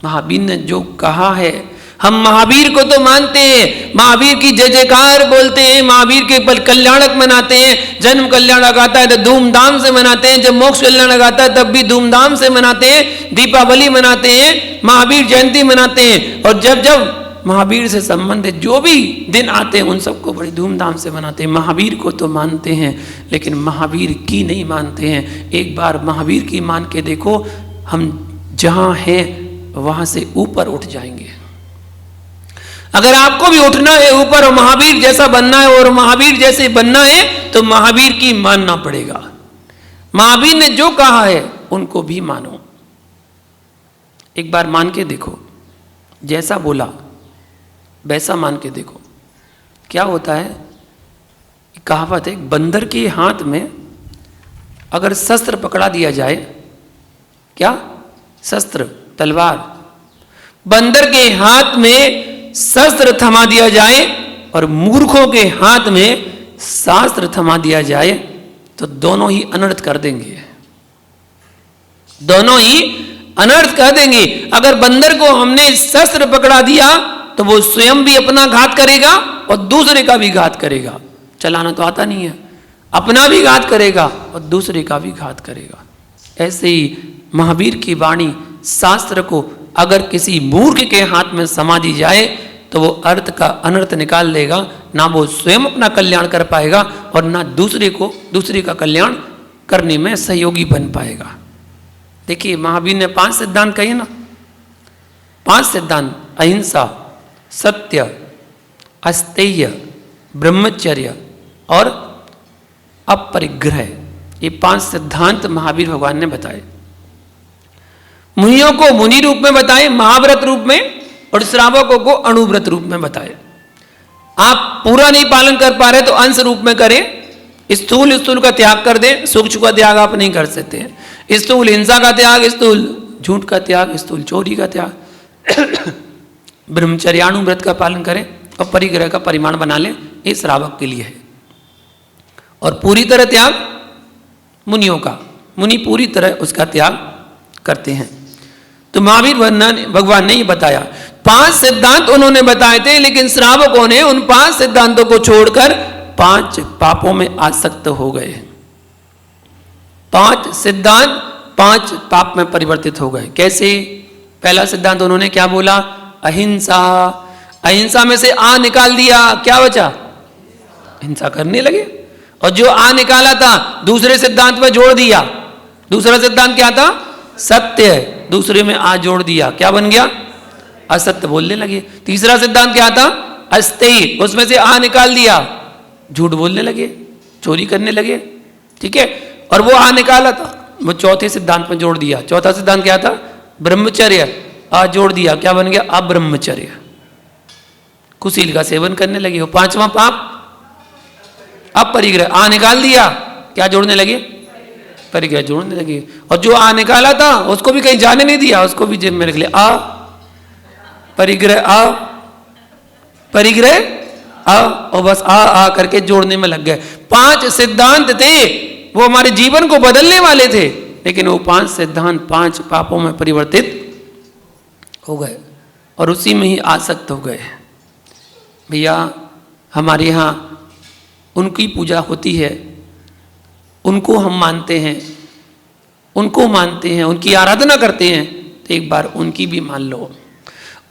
महावीर ने जो कहा है, हम महावीर को तो मानते हैं, महावीर की जय जयकार बोलते हैं, महावीर के पल कल्याणक मनाते हैं। जन्म कल्याणक आता है तो धूमधाम से मनाते हैं, जब मोक्ष कल्याणक आता है तब भी धूमधाम से मनाते हैं। दीपावली मनाते हैं, महावीर जयंती मनाते हैं। और जब जब महावीर से संबंधित जो भी दिन आते हैं उन सबको बड़ी धूमधाम से मनाते हैं। महावीर को तो मानते हैं लेकिन महावीर की नहीं मानते हैं। एक बार महावीर की मान के देखो, हम जहां हैं वहां से ऊपर उठ जाएंगे। अगर आपको भी उठना है ऊपर और महावीर जैसा बनना है और महावीर जैसे बनना है तो महावीर की मानना पड़ेगा। महावीर ने जो कहा है उनको भी मानो। एक बार मान के देखो, जैसा बोला वैसा मान के देखो। क्या होता है, कहावत है, बंदर के हाथ में अगर शस्त्र पकड़ा दिया जाए, क्या शस्त्र, तलवार, बंदर के हाथ में शस्त्र थमा दिया जाए और मूर्खों के हाथ में शास्त्र थमा दिया जाए तो दोनों ही अनर्थ कर देंगे, दोनों ही अनर्थ कर देंगे। अगर बंदर को हमने शस्त्र पकड़ा दिया तो वो स्वयं भी अपना घात करेगा और दूसरे का भी घात करेगा। चलाना तो आता नहीं है, अपना भी घात करेगा और दूसरे का भी घात करेगा। ऐसे ही महावीर की वाणी, शास्त्र को अगर किसी मूर्ख के हाथ में समा दी जाए तो वो अर्थ का अनर्थ निकाल लेगा। ना वो स्वयं अपना कल्याण कर पाएगा और ना दूसरे का कल्याण करने में सहयोगी बन पाएगा। देखिए, महावीर ने 5 सिद्धांत कहे ना, 5 सिद्धांत, अहिंसा, सत्य, अस्तेय, ब्रह्मचर्य और अपरिग्रह, ये 5 सिद्धांत महावीर भगवान ने बताए। मुनियों को मुनि रूप में बताए, महाव्रत रूप में, और श्रावकों को अणुव्रत रूप में बताए। आप पूरा नहीं पालन कर पा रहे तो अंश रूप में करें, स्थूल का त्याग कर दें, सूक्ष्म का त्याग आप नहीं कर सकते। स्थूल हिंसा का त्याग, स्थूल झूठ का त्याग, स्थूल चोरी का त्याग, ब्रह्मचर्यानुव्रत का पालन करें और परिग्रह का परिमाण बना लें, ये श्रावक के लिए है। और पूरी तरह त्याग मुनियों का, मुनि पूरी तरह उसका त्याग करते हैं। तो महावीर भगवान ने ये बताया, 5 सिद्धांत उन्होंने बताए थे, लेकिन श्रावकों ने उन 5 सिद्धांतों को छोड़कर 5 पापों में आसक्त हो गए। 5 सिद्धांत 5 पाप में परिवर्तित हो गए। कैसे? पहला सिद्धांत उन्होंने क्या बोला? अहिंसा। अहिंसा में से आ निकाल दिया, क्या बचा? हिंसा करने लगे। और जो आ निकाला था दूसरे सिद्धांत में जोड़ दिया। दूसरा सिद्धांत क्या था? सत्य। दूसरे में आ जोड़ दिया, क्या बन गया? असत्य बोलने लगे। तीसरा सिद्धांत क्या था? अस्तेय, उसमें से आ निकाल दिया, झूठ बोलने लगे, चोरी करने लगे। ठीक है, और वो आ निकाला था, वो चौथे सिद्धांत में जोड़ दिया। चौथा सिद्धांत क्या था? ब्रह्मचर्य। आ जोड़ दिया, क्या बन गया? अब्रह्मचर्य। कुशील का सेवन करने लगे। वो 5वां पाप अपरिग्रह। आ निकाल दिया, क्या जोड़ने लगे? परिग्रह जोड़ने लगे। और जो आ निकाला था उसको भी कहीं जाने नहीं दिया, उसको भी जेब में रख लिया। आ परिग्रह, आ परिग्रह, आ, और बस आ करके जोड़ने में लग गए। 5 सिद्धांत थे, वो हमारे जीवन को बदलने वाले थे, लेकिन वो 5 सिद्धांत 5 पापों में परिवर्तित हो गए और उसी में ही आसक्त हो गए। भैया हमारे यहाँ उनकी पूजा होती है, उनको हम मानते हैं, उनको मानते हैं, उनकी आराधना करते हैं, तो एक बार उनकी भी मान लो।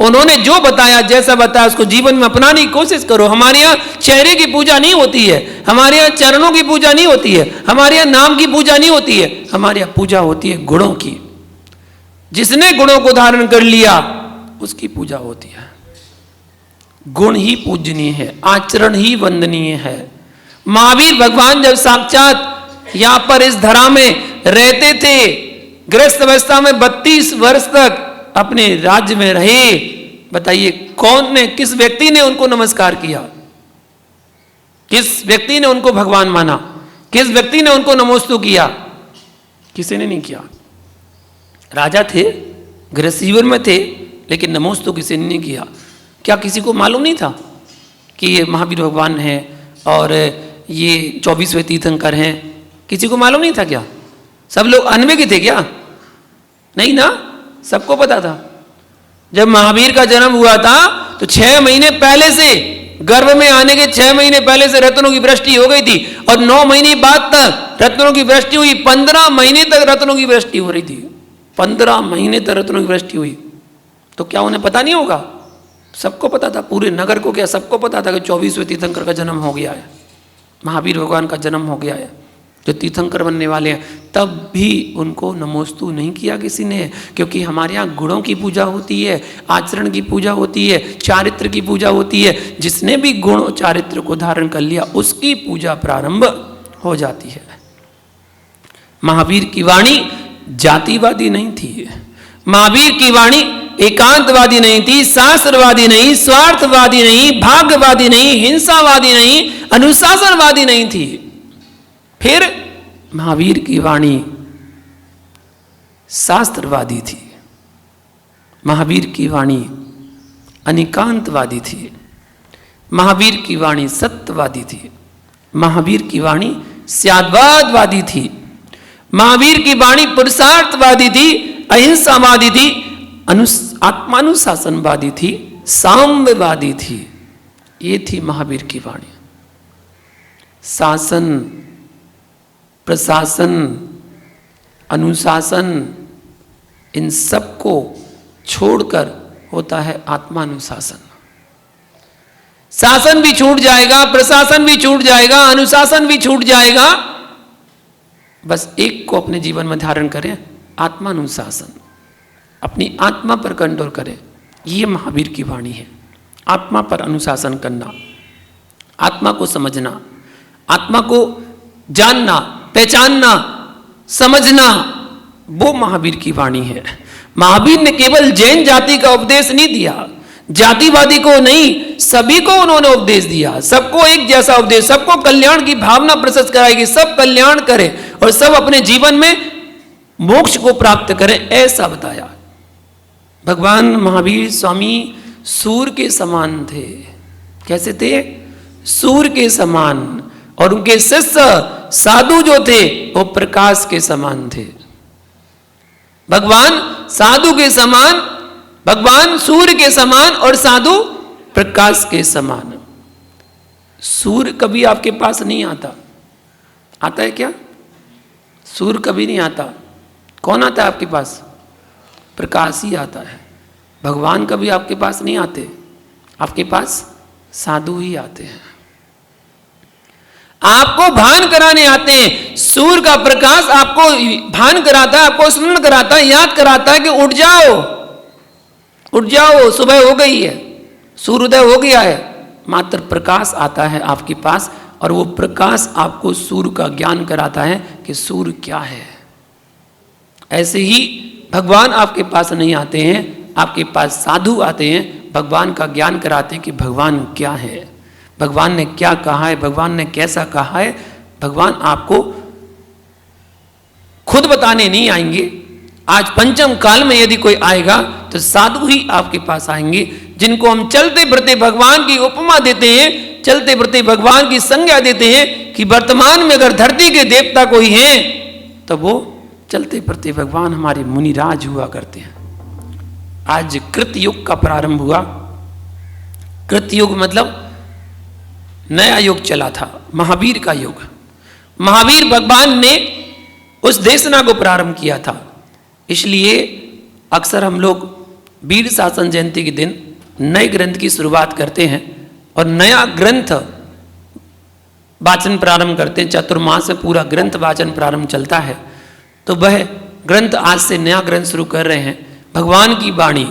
उन्होंने जो बताया, जैसा बताया, उसको जीवन में अपनाने की कोशिश करो। हमारे यहाँ चेहरे की पूजा नहीं होती है, हमारे यहाँ चरणों की पूजा नहीं होती है, हमारे यहाँ नाम की पूजा नहीं होती है, हमारे यहाँ पूजा होती है गुणों की। जिसने गुणों को धारण कर लिया उसकी पूजा होती है। गुण ही पूजनीय है, आचरण ही वंदनीय है। महावीर भगवान जब साक्षात यहाँ पर इस धरा में रहते थे, गृहस्थ अवस्था में 32 वर्ष तक अपने राज्य में रहे, बताइए कौन ने, किस व्यक्ति ने उनको नमस्कार किया? किस व्यक्ति ने उनको भगवान माना? किस व्यक्ति ने उनको नमोस्तु किया? किसी ने नहीं किया। राजा थे, गृहस्थ जीवन में थे, लेकिन नमोस्तु किसी ने नहीं किया। क्या किसी को मालूम नहीं था कि ये महावीर भगवान हैं और ये 24वें तीर्थंकर हैं? किसी को मालूम नहीं था क्या? सब लोग अनभिज्ञ थे क्या? नहीं ना, सबको पता था। जब महावीर का जन्म हुआ था तो 6 महीने पहले से, गर्भ में आने के 6 महीने पहले से रत्नों की वृष्टि हो गई थी, और 9 महीने बाद तक रत्नों की वृष्टि हुई। 15 महीने तक रत्नों की वृष्टि हो रही थी। 15 महीने तक रत्नों की वृष्टि हुई। तो क्या उन्हें पता नहीं होगा? सबको पता था, पूरे नगर को क्या सबको पता था कि 24वें तीर्थंकर का जन्म हो गया है, महावीर भगवान का जन्म हो गया है, जो तीर्थंकर बनने वाले हैं। तब भी उनको नमोस्तु नहीं किया किसी ने, क्योंकि हमारे यहाँ गुणों की पूजा होती है, आचरण की पूजा होती है, चारित्र की पूजा होती है। जिसने भी गुण और चारित्र को धारण कर लिया उसकी पूजा प्रारंभ हो जाती है। महावीर की वाणी जातिवादी नहीं थी, महावीर की वाणी एकांतवादी नहीं थी, शास्त्रवादी नहीं, स्वार्थवादी नहीं, भाग्यवादी नहीं, हिंसावादी नहीं, अनुशासनवादी नहीं थी। फिर महावीर की वाणी शास्त्रवादी थी, महावीर की वाणी अनिकांतवादी थी, महावीर की वाणी सत्यवादी थी, महावीर की वाणी स्याद्वादवादी थी, महावीर की वाणी पुरुषार्थवादी थी, अहिंसावादी थी, आत्मानुशासनवादी थी, साम्यवादी थी। ये थी महावीर की वाणी। शासन, प्रशासन, अनुशासन, इन सब को छोड़कर होता है आत्मानुशासन। शासन भी छूट जाएगा, प्रशासन भी छूट जाएगा, अनुशासन भी छूट जाएगा। बस एक को अपने जीवन में धारण करें, आत्मानुशासन। अपनी आत्मा पर कंट्रोल करें, ये महावीर की वाणी है। आत्मा पर अनुशासन करना, आत्मा को समझना, आत्मा को जानना, पहचानना, समझना, वो महावीर की वाणी है। महावीर ने केवल जैन जाति का उपदेश नहीं दिया, जातिवादी को नहीं, सभी को उन्होंने उपदेश दिया, सबको एक जैसा उपदेश, सबको कल्याण की भावना प्रशस्त कराएगी, सब कल्याण करें और सब अपने जीवन में मोक्ष को प्राप्त करें, ऐसा बताया। भगवान महावीर स्वामी सूर्य के समान थे। कैसे थे? सूर्य के समान। और उनके शिष्य साधु जो थे वो प्रकाश के समान थे। भगवान साधु के समान, भगवान सूर्य के समान और साधु प्रकाश के समान। सूर्य कभी आपके पास नहीं आता। आता है क्या? सूर्य कभी नहीं आता। कौन आता है आपके पास? प्रकाश ही आता है। भगवान कभी आपके पास नहीं आते, आपके पास साधु ही आते हैं। आपको भान कराने आते हैं। सूर्य का प्रकाश आपको भान कराता है, आपको स्मरण कराता है, याद कराता है कि उठ जाओ, उठ जाओ, सुबह हो गई है, सूर्योदय हो गया है। मात्र प्रकाश आता है आपके पास और वो प्रकाश आपको सूर्य का ज्ञान कराता है कि सूर्य क्या है। ऐसे ही भगवान आपके पास नहीं आते हैं, आपके पास साधु आते हैं, भगवान का ज्ञान कराते हैं कि भगवान क्या है, भगवान ने क्या कहा है, भगवान ने कैसा कहा है। भगवान आपको खुद बताने नहीं आएंगे। आज पंचम काल में यदि कोई आएगा तो साधु ही आपके पास आएंगे, जिनको हम चलते फिरते भगवान की उपमा देते हैं, चलते फिरते भगवान की संज्ञा देते हैं कि वर्तमान में अगर धरती के देवता कोई हैं तो वो चलते फिरते भगवान हमारे मुनिराज हुआ करते हैं। आज कृत युग का प्रारंभ हुआ। कृत युग मतलब नया युग चला था, महावीर का युग। महावीर भगवान ने उस देशना को प्रारंभ किया था। इसलिए अक्सर हम लोग वीर शासन जयंती के दिन नए ग्रंथ की शुरुआत करते हैं और नया ग्रंथ वाचन प्रारंभ करते हैं। चतुर्मास में पूरा ग्रंथ वाचन प्रारंभ चलता है, तो वह ग्रंथ आज से नया ग्रंथ शुरू कर रहे हैं। भगवान की वाणी,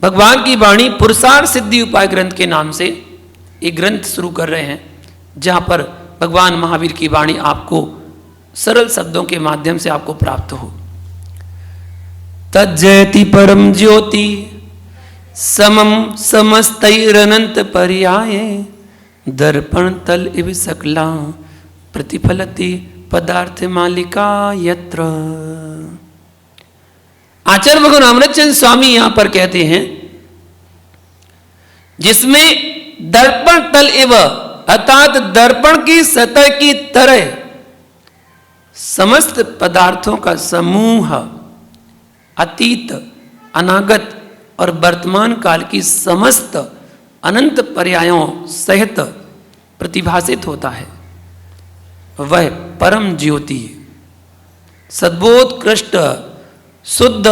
भगवान की वाणी पुरुषार्थ सिद्धि उपाय ग्रंथ के नाम से एक ग्रंथ शुरू कर रहे हैं, जहां पर भगवान महावीर की वाणी आपको सरल शब्दों के माध्यम से आपको प्राप्त हो। तज्जयति परम ज्योति समम समस्तैरनंत पर्याय दर्पण तल इव सकला प्रतिफलति पदार्थ मालिका यत्र। आचार्य भगवान अमृतचंद स्वामी यहां पर कहते हैं, जिसमें दर्पण तल एव अर्थात दर्पण की सतह की तरह समस्त पदार्थों का समूह अतीत, अनागत और वर्तमान काल की समस्त अनंत पर्यायों सहित प्रतिभासित होता है। वह परम ज्योति, सद्बोधकृष्ट, शुद्ध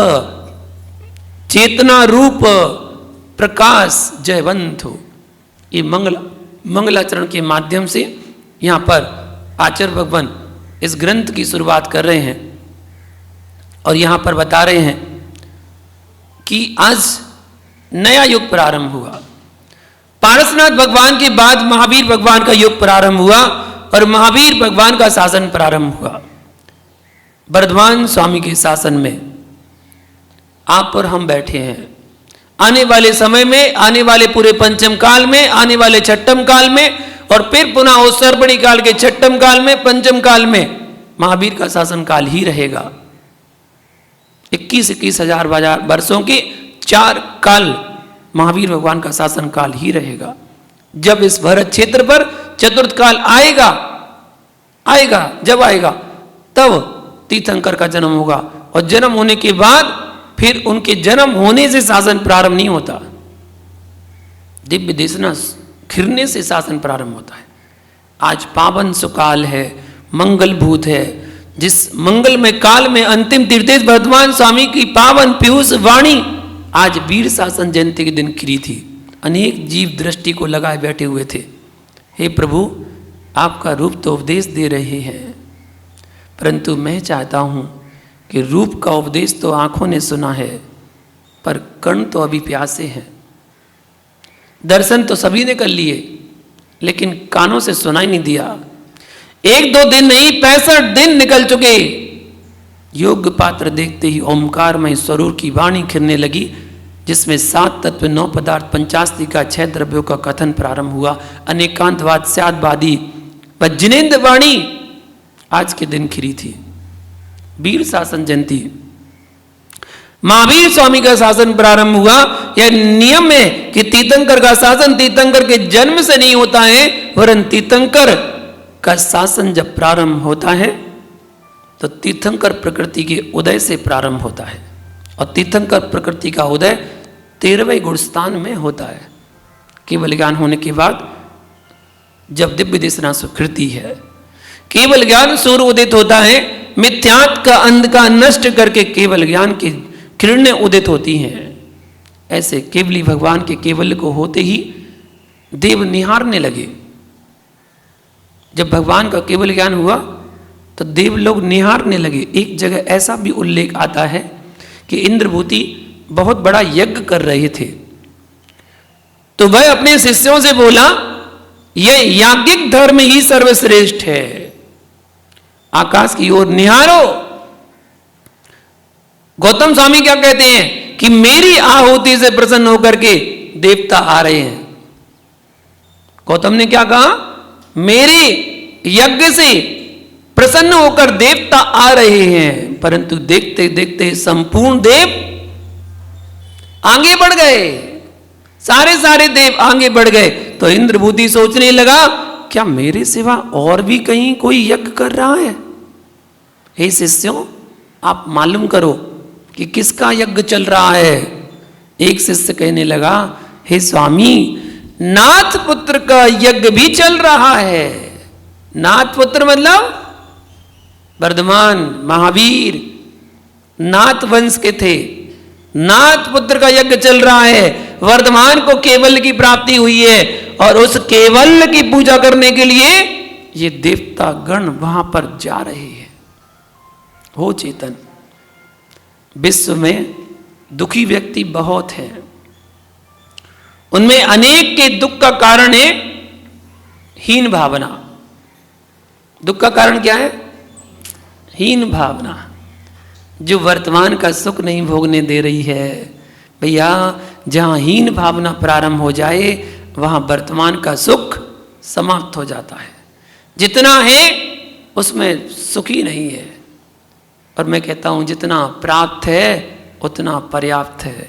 चेतना रूप प्रकाश जयवंत हो। ये मंगलाचरण के माध्यम से यहाँ पर आचार्य भगवान इस ग्रंथ की शुरुआत कर रहे हैं और यहाँ पर बता रहे हैं कि आज नया युग प्रारंभ हुआ। पारसनाथ भगवान के बाद महावीर भगवान का युग प्रारंभ हुआ और महावीर भगवान का शासन प्रारंभ हुआ। वर्धमान स्वामी के शासन में आप और हम बैठे हैं। आने वाले समय में, आने वाले पूरे पंचम काल में, आने वाले छठम काल में और फिर पुनः उत्सर्पणी काल के छठम काल में, पंचम काल में महावीर का शासन काल ही रहेगा। 21-21 हजार वर्षों के 4 काल महावीर भगवान का शासन काल ही रहेगा। जब इस भारत क्षेत्र पर चतुर्थ काल आएगा, जब आएगा तब तीर्थंकर का जन्म होगा और जन्म होने के बाद फिर उनके जन्म होने से शासन प्रारंभ नहीं होता, दिव्य देशना खिरने से शासन प्रारंभ होता है। आज पावन सुकाल है, मंगलभूत है, जिस मंगलमय काल में अंतिम तीर्थेश वर्धमान स्वामी की पावन पीयूष वाणी आज वीर शासन जयंती के दिन खिली थी। अनेक जीव दृष्टि को लगाए बैठे हुए थे। हे प्रभु, आपका रूप तो उपदेश दे रहे हैं, परंतु मैं चाहता हूं कि रूप का उपदेश तो आंखों ने सुना है, पर कर्ण तो अभी प्यासे हैं। दर्शन तो सभी ने कर लिए, लेकिन कानों से सुनाई नहीं दिया। 1-2 दिन नहीं, 65 दिन निकल चुके। योग्य पात्र देखते ही ओमकारमय स्वरूप की वाणी खिरने लगी, जिसमें 7 तत्व 9 पदार्थ पंचास्तिका 6 द्रव्यों का कथन प्रारंभ हुआ। अनेकांतवाद स्यादवादी व जिनेन्द्र वाणी आज के दिन खिरी थी। वीर शासन जयंती, महावीर स्वामी का शासन प्रारंभ हुआ। यह नियम है कि तीर्थंकर का शासन तीर्थंकर के जन्म से नहीं होता है, वरन तीर्थंकर का शासन जब प्रारंभ होता है तो तीर्थंकर प्रकृति के उदय से प्रारंभ होता है। और तीर्थंकर प्रकृति का उदय 13वें गुणस्थान में होता है। केवल ज्ञान होने के बाद जब दिव्य देशना सुकृति है, केवल ज्ञान सूर्य उदित होता है। मिथ्यात्व का अंधकार नष्ट करके केवल ज्ञान की किरणें उदित होती हैं। ऐसे केवली भगवान के केवल को होते ही देव निहारने लगे। जब भगवान का केवल ज्ञान हुआ तो देव लोग निहारने लगे। एक जगह ऐसा भी उल्लेख आता है कि इंद्रभूति बहुत बड़ा यज्ञ कर रहे थे, तो वह अपने शिष्यों से बोला, यह याज्ञिक धर्म ही सर्वश्रेष्ठ है। आकाश की ओर निहारो। गौतम स्वामी क्या कहते हैं कि मेरी आहुति से प्रसन्न होकर के देवता आ रहे हैं। गौतम ने क्या कहा? मेरे यज्ञ से प्रसन्न होकर देवता आ रहे हैं। परंतु देखते देखते संपूर्ण देव आगे बढ़ गए, सारे देव आगे बढ़ गए। तो इंद्रभूति सोचने लगा, क्या मेरे सिवा और भी कहीं कोई यज्ञ कर रहा है? हे शिष्यों, आप मालूम करो कि किसका यज्ञ चल रहा है। एक शिष्य कहने लगा, हे स्वामी, नाथ पुत्र का यज्ञ भी चल रहा है। नाथ पुत्र मतलब वर्धमान महावीर नाथ वंश के थे। नाथ पुत्र का यज्ञ चल रहा है। वर्धमान को केवल की प्राप्ति हुई है और उस केवल की पूजा करने के लिए ये देवता गण वहां पर जा रहे हैं। हो चेतन, विश्व में दुखी व्यक्ति बहुत हैं। उनमें अनेक के दुख का कारण है हीन भावना। दुख का कारण क्या है? हीन भावना, जो वर्तमान का सुख नहीं भोगने दे रही है। भैया, जहां हीन भावना प्रारंभ हो जाए वहां वर्तमान का सुख समाप्त हो जाता है। जितना है उसमें सुखी नहीं है। और मैं कहता हूं जितना प्राप्त है उतना पर्याप्त है।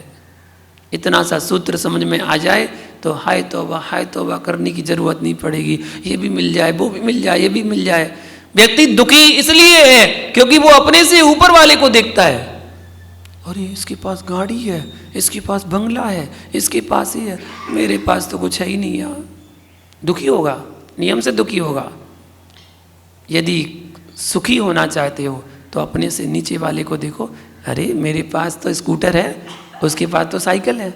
इतना सा सूत्र समझ में आ जाए तो हाय तौबा करने की जरूरत नहीं पड़ेगी। ये भी मिल जाए, वो भी मिल जाए, ये भी मिल जाए। व्यक्ति दुखी इसलिए है क्योंकि वो अपने से ऊपर वाले को देखता है। अरे इसके पास गाड़ी है, इसके पास बंगला है, इसके पास ही है, मेरे पास तो कुछ है ही नहीं यार। दुखी होगा, नियम से दुखी होगा। यदि सुखी होना चाहते हो तो अपने से नीचे वाले को देखो। अरे मेरे पास तो स्कूटर है, उसके पास तो साइकिल है,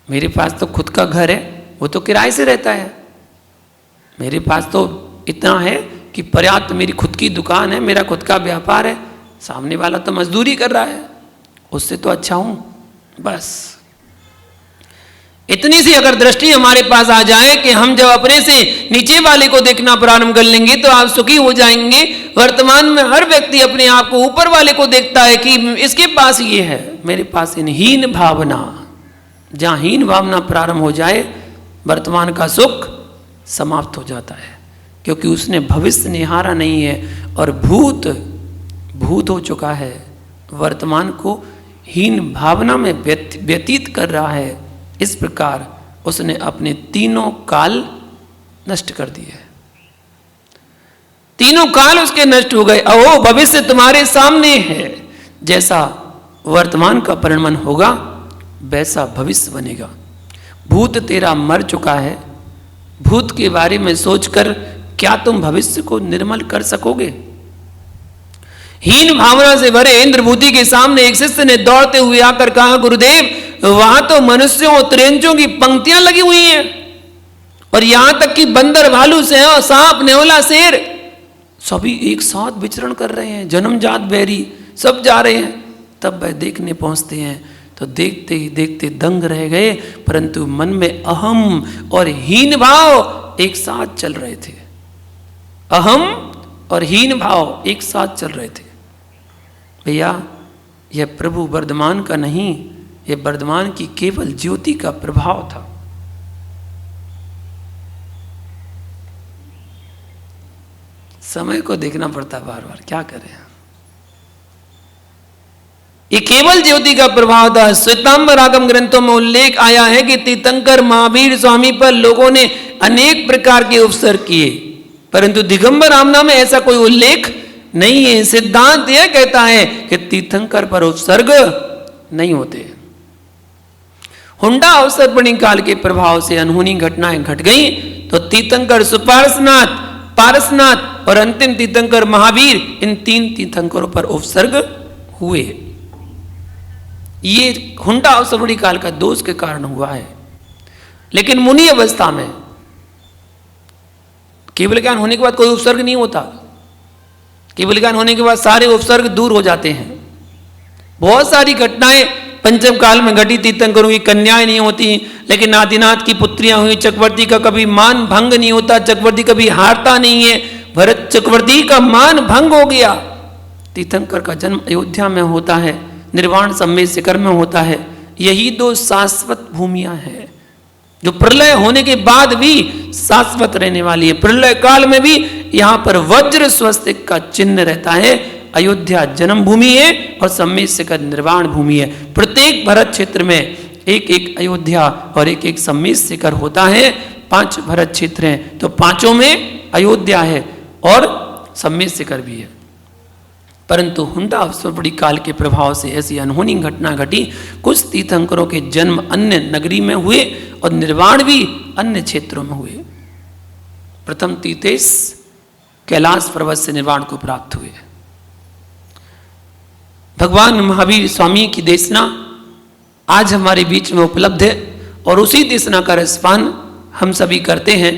मेरे पास तो खुद का घर है, वो तो किराए से रहता है, मेरे पास तो इतना है कि पर्याप्त, मेरी खुद की दुकान है, मेरा खुद का व्यापार है, सामने वाला तो मजदूरी कर रहा है, उससे तो अच्छा हूं। बस इतनी सी अगर दृष्टि हमारे पास आ जाए कि हम जब अपने से नीचे वाले को देखना प्रारंभ कर लेंगे तो आप सुखी हो जाएंगे। वर्तमान में हर व्यक्ति अपने आप को ऊपर वाले को देखता है कि इसके पास ये है, मेरे पास हीन भावना। जहां हीन भावना प्रारंभ हो जाए वर्तमान का सुख समाप्त हो जाता है, क्योंकि उसने भविष्य निहारा नहीं है और भूत हो चुका है। वर्तमान को हीन भावना में व्यतीत कर रहा है। इस प्रकार उसने अपने तीनों काल नष्ट कर दिए। तीनों काल उसके नष्ट हो गए। अहो भविष्य तुम्हारे सामने है। जैसा वर्तमान का परिणमन होगा वैसा भविष्य बनेगा। भूत तेरा मर चुका है। भूत के बारे में सोचकर क्या तुम भविष्य को निर्मल कर सकोगे? हीन भावना से भरे इंद्रभूति के सामने एक शिष्य ने दौड़ते हुए आकर कहा, गुरुदेव वहां तो मनुष्यों और त्रेंचों की पंक्तियां लगी हुई हैं और यहां तक कि बंदर, भालू, सांप, नेवला, शेर सभी एक साथ विचरण कर रहे हैं। जन्मजात बैरी सब जा रहे हैं। तब वह देखने पहुंचते हैं तो देखते ही देखते दंग रह गए, परंतु मन में अहम और हीन भाव एक साथ चल रहे थे। अहम और हीन भाव एक साथ चल रहे थे। भैया यह प्रभु वर्धमान का नहीं, ये वर्धमान की केवल ज्योति का प्रभाव था। समय को देखना पड़ता बार बार, क्या करें। ये केवल ज्योति का प्रभाव था। श्वेतांबर आगम ग्रंथों में उल्लेख आया है कि तीर्थंकर महावीर स्वामी पर लोगों ने अनेक प्रकार के उपसर्ग किए, परंतु दिगंबर आमना में ऐसा कोई उल्लेख नहीं है। सिद्धांत यह कहता है कि तीर्थंकर पर उपसर्ग नहीं होते। हुंडा अवसर्पणी काल के प्रभाव से अनहोनी घटनाएं घट गई तो तीर्थंकर सुपार्श्वनाथ, पारसनाथ और अंतिम तीर्थंकर महावीर, इन 3 तीर्थंकरों पर उपसर्ग हुए। ये हुंडा अवसर्पणी काल का दोष के कारण हुआ है। लेकिन मुनि अवस्था में केवल ज्ञान होने के बाद कोई उपसर्ग नहीं होता। केवल ज्ञान होने के बाद सारे उपसर्ग दूर हो जाते हैं। बहुत सारी घटनाएं पंचम काल में घटी। तीर्थंकरों की कन्याएं नहीं होती, लेकिन आदिनाथ की पुत्रियां हुई। चक्रवर्ती का कभी मान भंग नहीं होता, चक्रवर्ती कभी हारता नहीं है। भरत चक्रवर्ती का मान भंग हो गया। तीर्थंकर का जन्म अयोध्या में होता है, निर्वाण सम्मेद शिखर में होता है। यही 2 शाश्वत भूमियां हैं जो प्रलय होने के बाद भी शाश्वत रहने वाली है। प्रलय काल में भी यहां पर वज्र स्वस्तिक का चिन्ह रहता है। अयोध्या जन्म भूमि है और सम्मेद शिखर निर्वाण भूमि है। प्रत्येक भरत क्षेत्र में एक एक अयोध्या और एक एक सम्मेद शिखर होता है। 5 भरत क्षेत्र हैं तो 5 में अयोध्या है और सम्मेद शिखर भी है। परंतु हुंडा अवसर्पणी काल के प्रभाव से ऐसी अनहोनी घटना घटी। कुछ तीर्थंकरों के जन्म अन्य नगरी में हुए और निर्वाण भी अन्य क्षेत्रों में हुए। प्रथम तीर्थेश कैलाश पर्वत से निर्वाण को प्राप्त हुए। भगवान महावीर स्वामी की देशना आज हमारे बीच में उपलब्ध है और उसी देशना का रसपान हम सभी करते हैं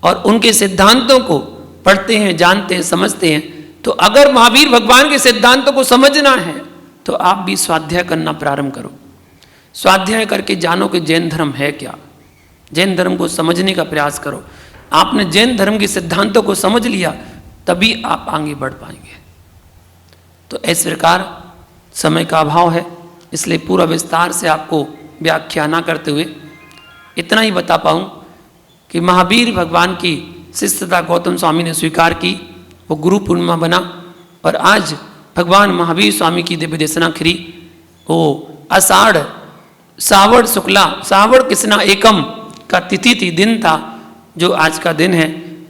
और उनके सिद्धांतों को पढ़ते हैं, जानते हैं, समझते हैं। तो अगर महावीर भगवान के सिद्धांतों को समझना है तो आप भी स्वाध्याय करना प्रारंभ करो। स्वाध्याय करके जानो कि जैन धर्म है क्या। जैन धर्म को समझने का प्रयास करो। आपने जैन धर्म के सिद्धांतों को समझ लिया तभी आप आगे बढ़ पाएंगे। तो इस प्रकार समय का अभाव है, इसलिए पूरा विस्तार से आपको व्याख्या ना करते हुए इतना ही बता पाऊँ कि महावीर भगवान की शिष्यता गौतम स्वामी ने स्वीकार की। वो गुरु पूर्णिमा बना और आज भगवान महावीर स्वामी की दिव्य देशना खिरी। वो आषाढ़ सावड़ शुक्ला सावड़ कृष्णा एकम का तिथि थी, दिन था जो आज का दिन है।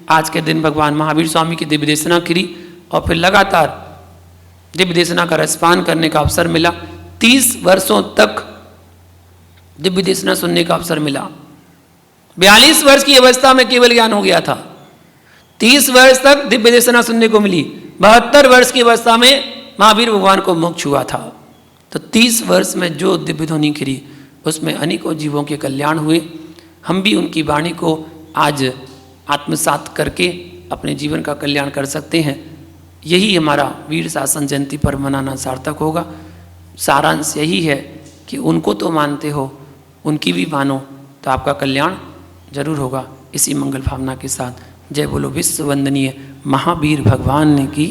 आज के दिन भगवान महावीर स्वामी की दिव्य देशना खिरी और फिर लगातार दिव्य देशना का रसपान करने का अवसर मिला। 30 वर्षों तक दिव्य देशना सुनने का अवसर मिला। 42 वर्ष की अवस्था में केवल ज्ञान हो गया था। 30 वर्ष तक दिव्य देशना सुनने को मिली। 72 वर्ष की अवस्था में महावीर भगवान को मोक्ष हुआ था। तो 30 वर्ष में जो दिव्य ध्वनि खिरी उसमें अनेकों जीवों के कल्याण हुए। हम भी उनकी वाणी को आज आत्मसात करके अपने जीवन का कल्याण कर सकते हैं। यही हमारा वीर शासन जयंती पर मनाना सार्थक होगा। सारांश यही है कि उनको तो मानते हो, उनकी भी मानो तो आपका कल्याण जरूर होगा। इसी मंगल भावना के साथ जय बोलो विश्व वंदनीय महावीर भगवान की